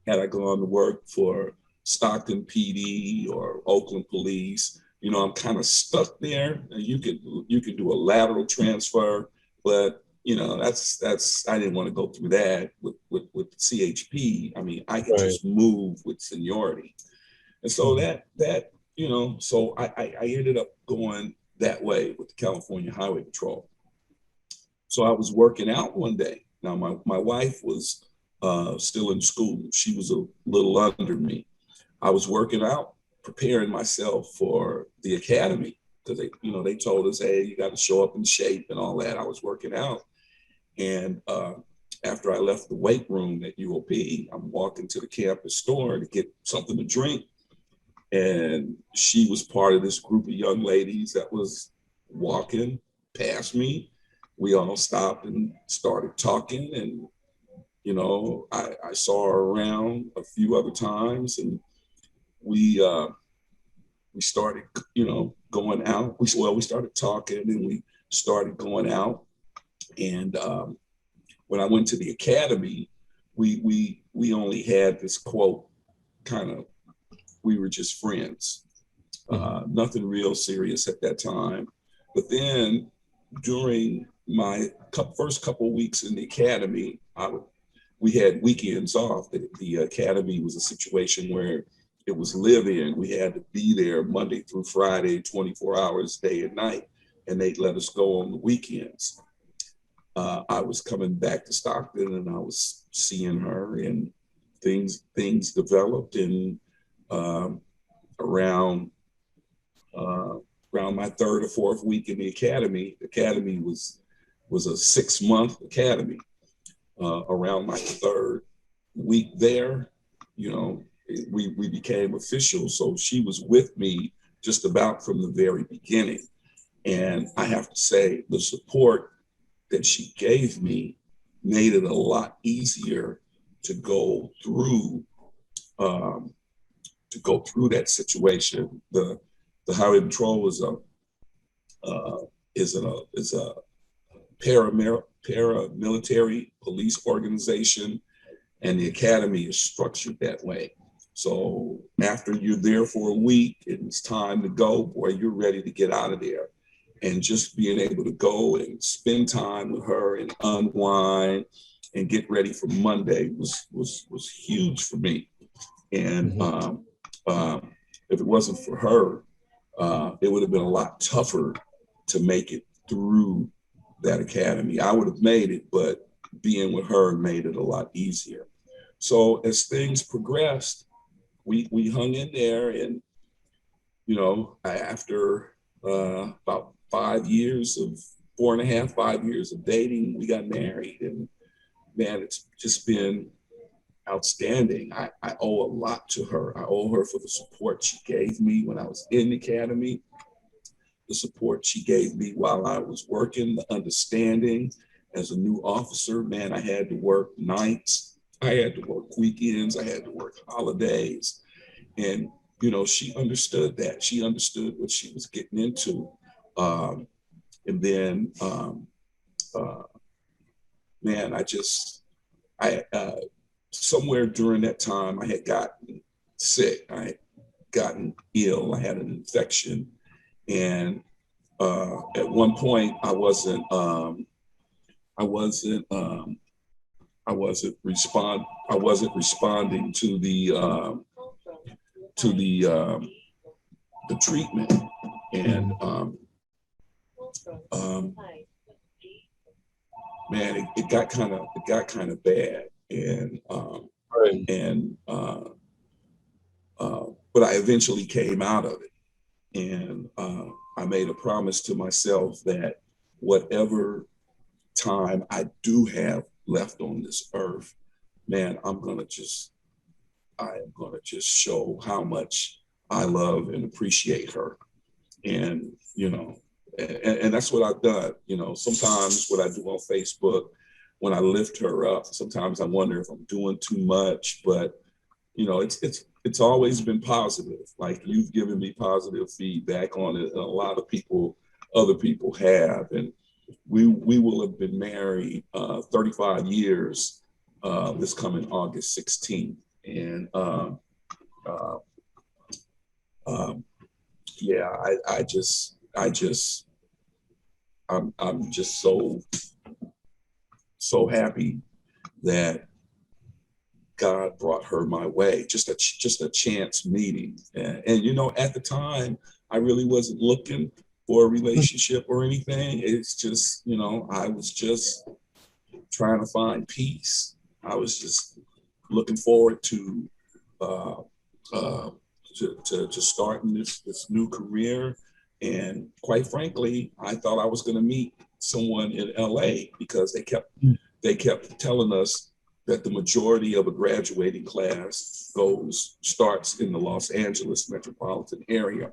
Had I gone to work for Stockton PD or Oakland Police, I'm kind of stuck there. You can do a lateral transfer, but that's I didn't want to go through that with CHP. I mean, I could just move with seniority, and so so I ended up going that way with the California Highway Patrol. So I was working out one day. Now my wife was still in school. She was a little under me. I was working out, preparing myself for the academy, because they told us, hey, you got to show up in shape and all that. I was working out. And after I left the weight room at UOP, I'm walking to the campus store to get something to drink. And she was part of this group of young ladies that was walking past me. We all stopped and started talking. And, I saw her around a few other times, and we started, going out. We started talking, and we started going out. And when I went to the academy, we only had this quote, kind of, we were just friends. Nothing real serious at that time. But then during my first couple of weeks in the academy, we had weekends off. The academy was a situation where it was live-in. We had to be there Monday through Friday, 24 hours, day and night, and they'd let us go on the weekends. I was coming back to Stockton, and I was seeing her, and things developed. And around my third or fourth week in the academy was a 6-month academy. Around my third week there, we became official. So she was with me just about from the very beginning. And I have to say, the support that she gave me made it a lot easier to go through that situation. The Highway Patrol is a paramilitary police organization, and the academy is structured that way. So after you're there for a week and it's time to go, boy, you're ready to get out of there. And just being able to go and spend time with her and unwind and get ready for Monday was huge for me. And if it wasn't for her, it would have been a lot tougher to make it through that academy. I would have made it, but being with her made it a lot easier. So as things progressed, we hung in there, and after about 5 years of 4.5, 5 years of dating, we got married. And man, it's just been outstanding. I owe a lot to her. I owe her for the support she gave me when I was in the academy, the support she gave me while I was working, the understanding. As a new officer, man, I had to work nights, I had to work weekends, I had to work holidays. And, she understood that. She understood what she was getting into. And then, man, somewhere during that time, I had gotten sick. I had gotten ill. I had an infection, and at one point I wasn't responding to the treatment, and man, it got kind of bad, and Right. but I eventually came out of it, and I made a promise to myself that whatever time I do have left on this earth, man, I am gonna just show how much I love and appreciate her. And, and that's what I've done. Sometimes what I do on Facebook, when I lift her up, sometimes I wonder if I'm doing too much, but it's always been positive. Like, you've given me positive feedback on it, and a lot of other people have. And we will have been married 35 years this coming August 16th. And yeah, I'm just so happy that God brought her my way. Just a chance meeting, and at the time I really wasn't looking for a relationship or anything. It's just, I was just trying to find peace. I was just looking forward to starting this new career. And quite frankly, I thought I was going to meet someone in LA, because they kept telling us that the majority of a graduating class starts in the Los Angeles metropolitan area.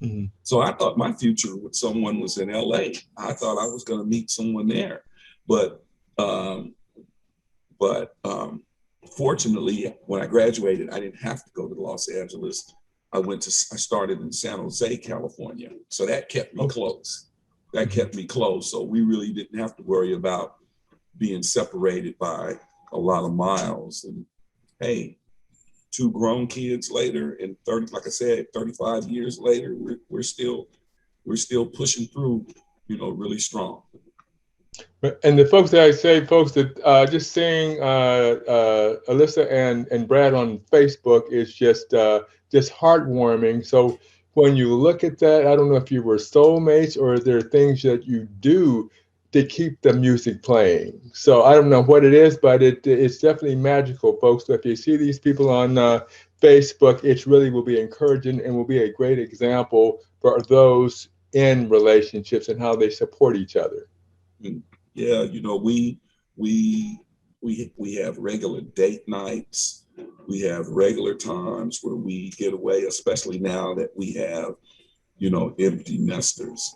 Mm-hmm. So I thought my future with someone was in LA. I thought I was going to meet someone there, but fortunately, when I graduated, I didn't have to go to Los Angeles. I started in San Jose, California. So that kept me close. So we really didn't have to worry about being separated by a lot of miles. And hey, 2 grown kids later, and 35 years later, we're still pushing through, really strong. And the folks that I say, folks, that just seeing Alyssa and Brad on Facebook is just heartwarming. So when you look at that, I don't know if you were soulmates or there are things that you do to keep the music playing. So I don't know what it is, but it's definitely magical, folks. So if you see these people on Facebook, it really will be encouraging and will be a great example for those in relationships and how they support each other. Yeah, we have regular date nights. We have regular times where we get away, especially now that we have, empty nesters.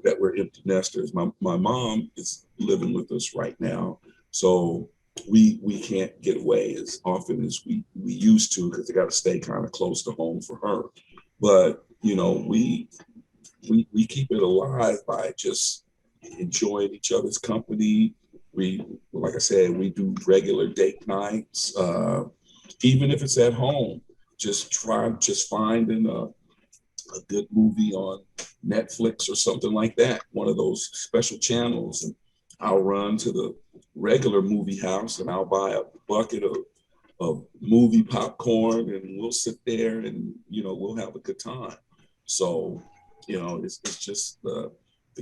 That we're empty nesters. My mom is living with us right now, so we can't get away as often as we used to, because they got to stay kind of close to home for her. But we keep it alive by just enjoying each other's company. Like I said, we do regular date nights, even if it's at home. Just finding a good movie on Netflix or something like that, one of those special channels, and I'll run to the regular movie house and I'll buy a bucket of movie popcorn, and we'll sit there and we'll have a good time. So it's just the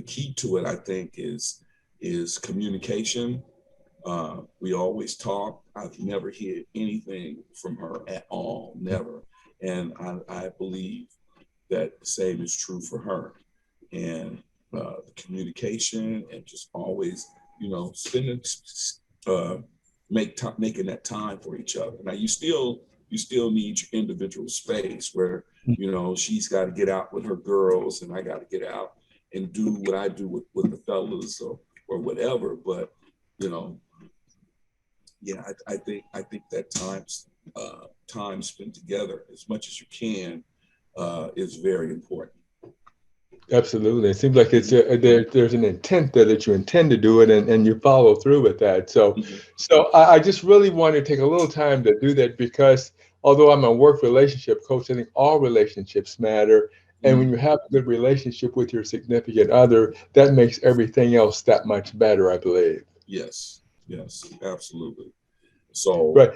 key to it, I think, is communication. We always talk. I've never heard anything from her at all, never. And I believe that the same is true for her. And the communication, and just always, spending, making that time for each other. Now, you still need your individual space where, she's got to get out with her girls, and I got to get out and do what I do with the fellas or whatever. But, yeah, I think that time spent together as much as you can is very important. Absolutely. It seems like it's there's an intent there that you intend to do it, and you follow through with that. So, Mhm. so I just really want to take a little time to do that, because although I'm a work relationship coach, I think all relationships matter. And when Mm, you have a good relationship with your significant other, that makes everything else that much better, I believe. yes, yes, absolutely. So, Right.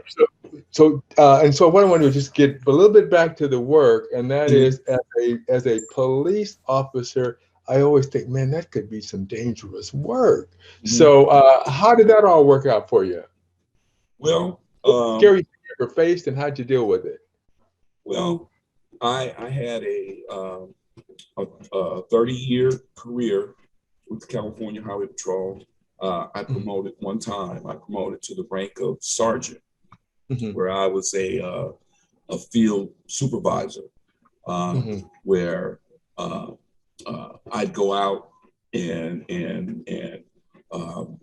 And so what I want to do is just get a little bit back to the work, and that mhm, is as a police officer, I always think, man, that could be some dangerous work. mhm. So how did that all work out for you? Well, Scary thing you ever faced, and how'd you deal with it? well, I had a 30-year career with the California Highway Patrol. I Hmm. promoted one time. I promoted to the rank of sergeant, Hmm. where I was a field supervisor, Hmm. where I'd go out and um,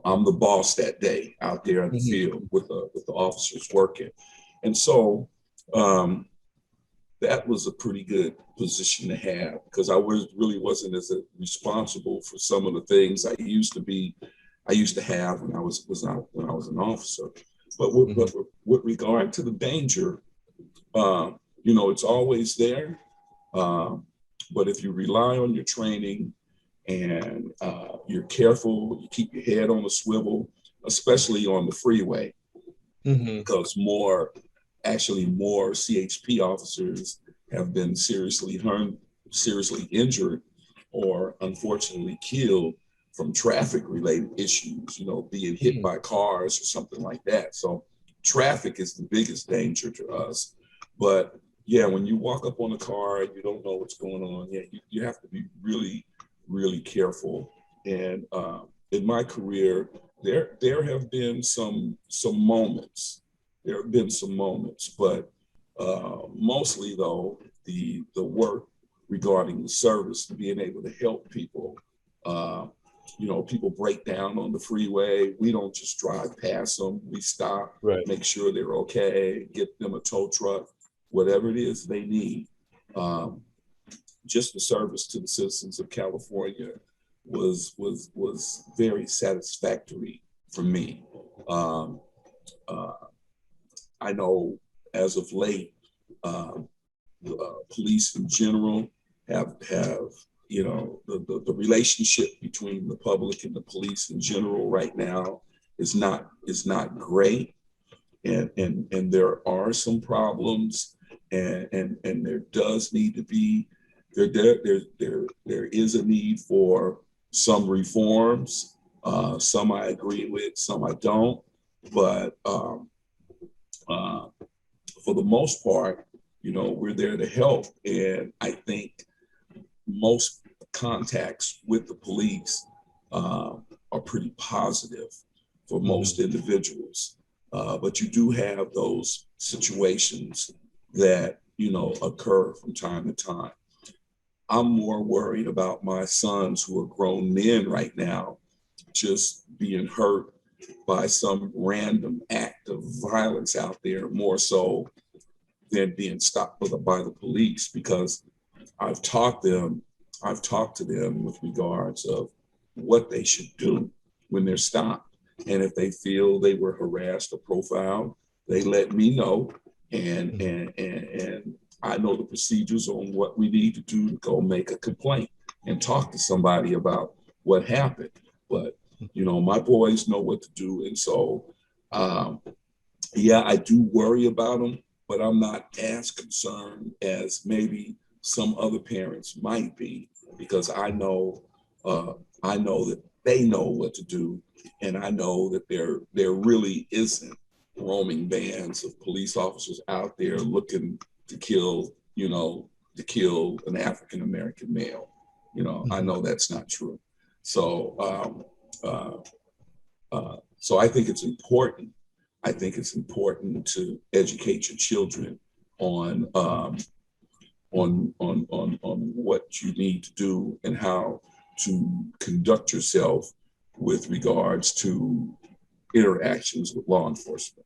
I'm the boss that day out there in the Hmm. field with the officers working, and so um, that was a pretty good position to have because really wasn't as responsible for some of the things I used to have was not when I was an officer. Hmm. With regard to the danger, it's always there. Um, but if you rely on your training and you're careful, you keep your head on a swivel, especially on the freeway, Hmm. because more CHP officers have been seriously hurt, seriously injured, or unfortunately killed from traffic related issues, being hit Hmm. by cars or something like that. So traffic is the biggest danger to us. But yeah, when you walk up on a car and you don't know what's going on, yeah, you have to be really, really careful. And in my career, there have been some moments. There have been some moments, but mostly though the work regarding the service, being able to help people. Uh, People break down on the freeway. We don't just drive past them. We stop, Right. make sure they're okay, get them a tow truck, whatever it is they need. Um, just the service to the citizens of California was very satisfactory for me. Um, uh, I know as of late, um, police in general have the relationship between the public and the police in general right now is not great, and there are some problems, and there does need to be there is a need for some reforms. Some I agree with, some I don't, but uh, for the most part, we're there to help. And I think most contacts with the police uh, are pretty positive for Hmm. most individuals. But you do have those situations that, occur from time to time. I'm more worried about my sons who are grown men right now just being hurt by some random act of violence out there, more so than being stopped by the police, because I've taught them, I've talked to them with regards of what they should do when they're stopped. And if they feel they were harassed or profiled, they let me know. And I know the procedures on what we need to do to go make a complaint and talk to somebody about what happened. But my boys know what to do. And so um, yeah, I do worry about them, but I'm not as concerned as maybe some other parents might be, because uh, I know that they know what to do, and I know that there really isn't roaming bands of police officers out there looking to kill, to kill an African American male. I Hmm. know that's not true. So uh, so I think it's important. I think it's important to educate your children on on what you need to do and how to conduct yourself with regards to interactions with law enforcement.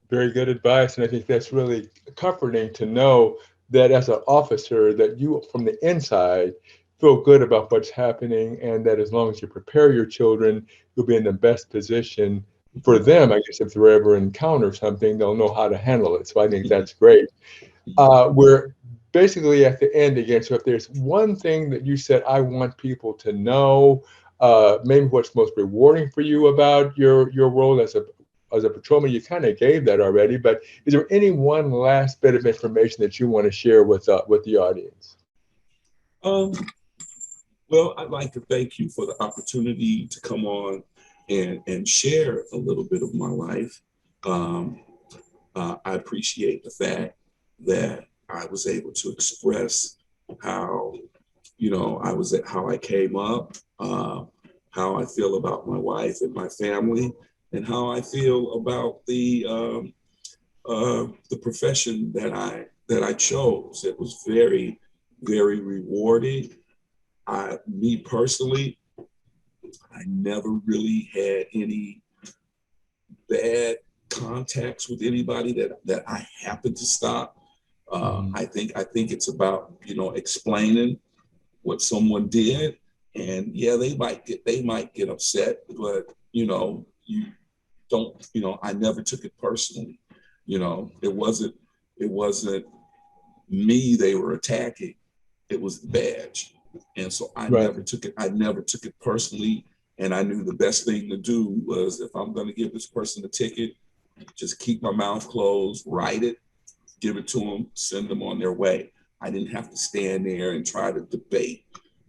Very good advice, and I think that's really comforting to know that as an officer, that you from the inside feel good about what's happening, and that as long as you prepare your children, you'll be in the best position for them, I guess if they ever encounter something, they'll know how to handle it. So I think that's great. We're basically at the end again. So if there's one thing that you said, I want people to know, maybe what's most rewarding for you about your role as a patrolman, you kind of gave that already. But is there any one last bit of information that you want to share with the audience? Well, I'd like to thank you for the opportunity to come on and share a little bit of my life. Um, I appreciate the fact that I was able to express how, how I came up, how I feel about my wife and my family, and how I feel about the profession that I chose. It was very, very rewarding. Me personally, I never really had any bad contacts with anybody that I happened to stop. I think it's about explaining what someone did, and yeah, they might get upset, but you don't I never took it personally. It wasn't me they were attacking. It was the badge. And so Right. I never took it personally. And I knew the best thing to do was, if I'm going to give this person a ticket, just keep my mouth closed, write it, give it to them, send them on their way. I didn't have to stand there and try to debate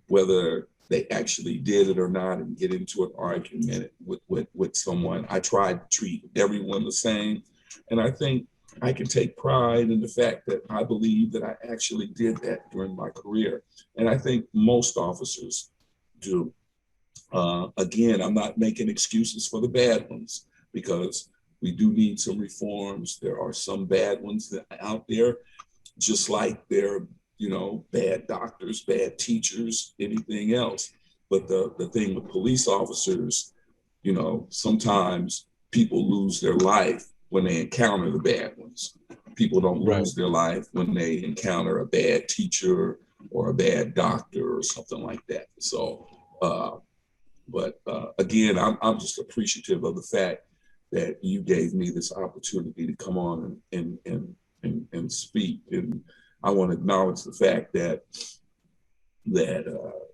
whether they actually did it or not and get into an argument with someone. I tried to treat everyone the same. And I think I can take pride in the fact that I believe that I actually did that during my career. And I think most officers do. Again, I'm not making excuses for the bad ones, because we do need some reforms. There are some bad ones that are out there, just like there are, bad doctors, bad teachers, anything else. But the thing with police officers, sometimes people lose their life when they encounter the bad ones. People don't Right. lose their life when they encounter a bad teacher or a bad doctor or something like that. So, again, I'm just appreciative of the fact that you gave me this opportunity to come on and speak. And I want to acknowledge the fact that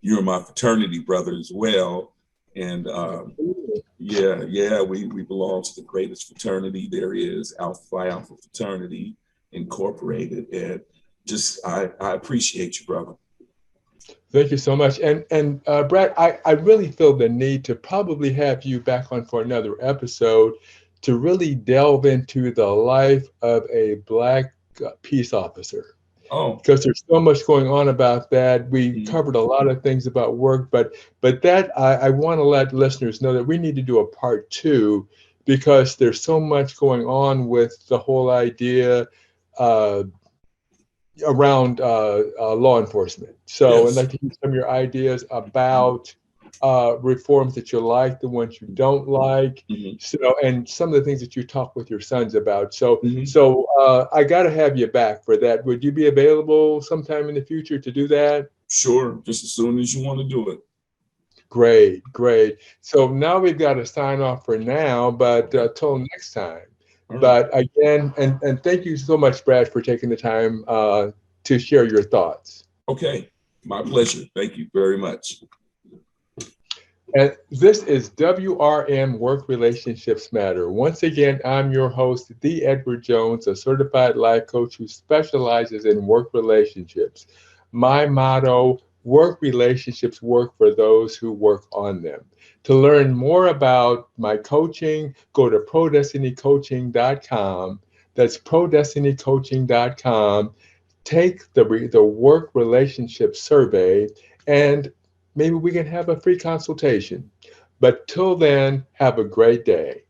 you're my fraternity brother as well. And yeah, we belong to the greatest fraternity there is, Alpha Phi Alpha Fraternity Incorporated. And just I appreciate you, brother. Thank you so much. And Brad, I really feel the need to probably have you back on for another episode to really delve into the life of a Black peace officer. Oh, Because there's so much going on about that. We covered a lot of things about work, but that I want to let listeners know that we need to do a part 2, because there's so much going on with the whole idea around law enforcement. So yes. I'd like to hear some of your ideas about reforms that you like, the ones you don't like, so, and some of the things that you talk with your sons about. So, I got to have you back for that. Would you be available sometime in the future to do that? Sure, just as soon as you want to do it. Great, great. So now we've got to sign off for now, but till next time. All right. But again, and thank you so much, Brad, for taking the time to share your thoughts. Okay, my pleasure. Thank you very much. And this is WRM Work Relationships Matter. Once again, I'm your host, The Edward Jones, a certified life coach who specializes in work relationships. My motto: work relationships work for those who work on them. To learn more about my coaching, go to prodestinycoaching.com. That's prodestinycoaching.com. Take the work relationship survey, and maybe we can have a free consultation. But till then, have a great day.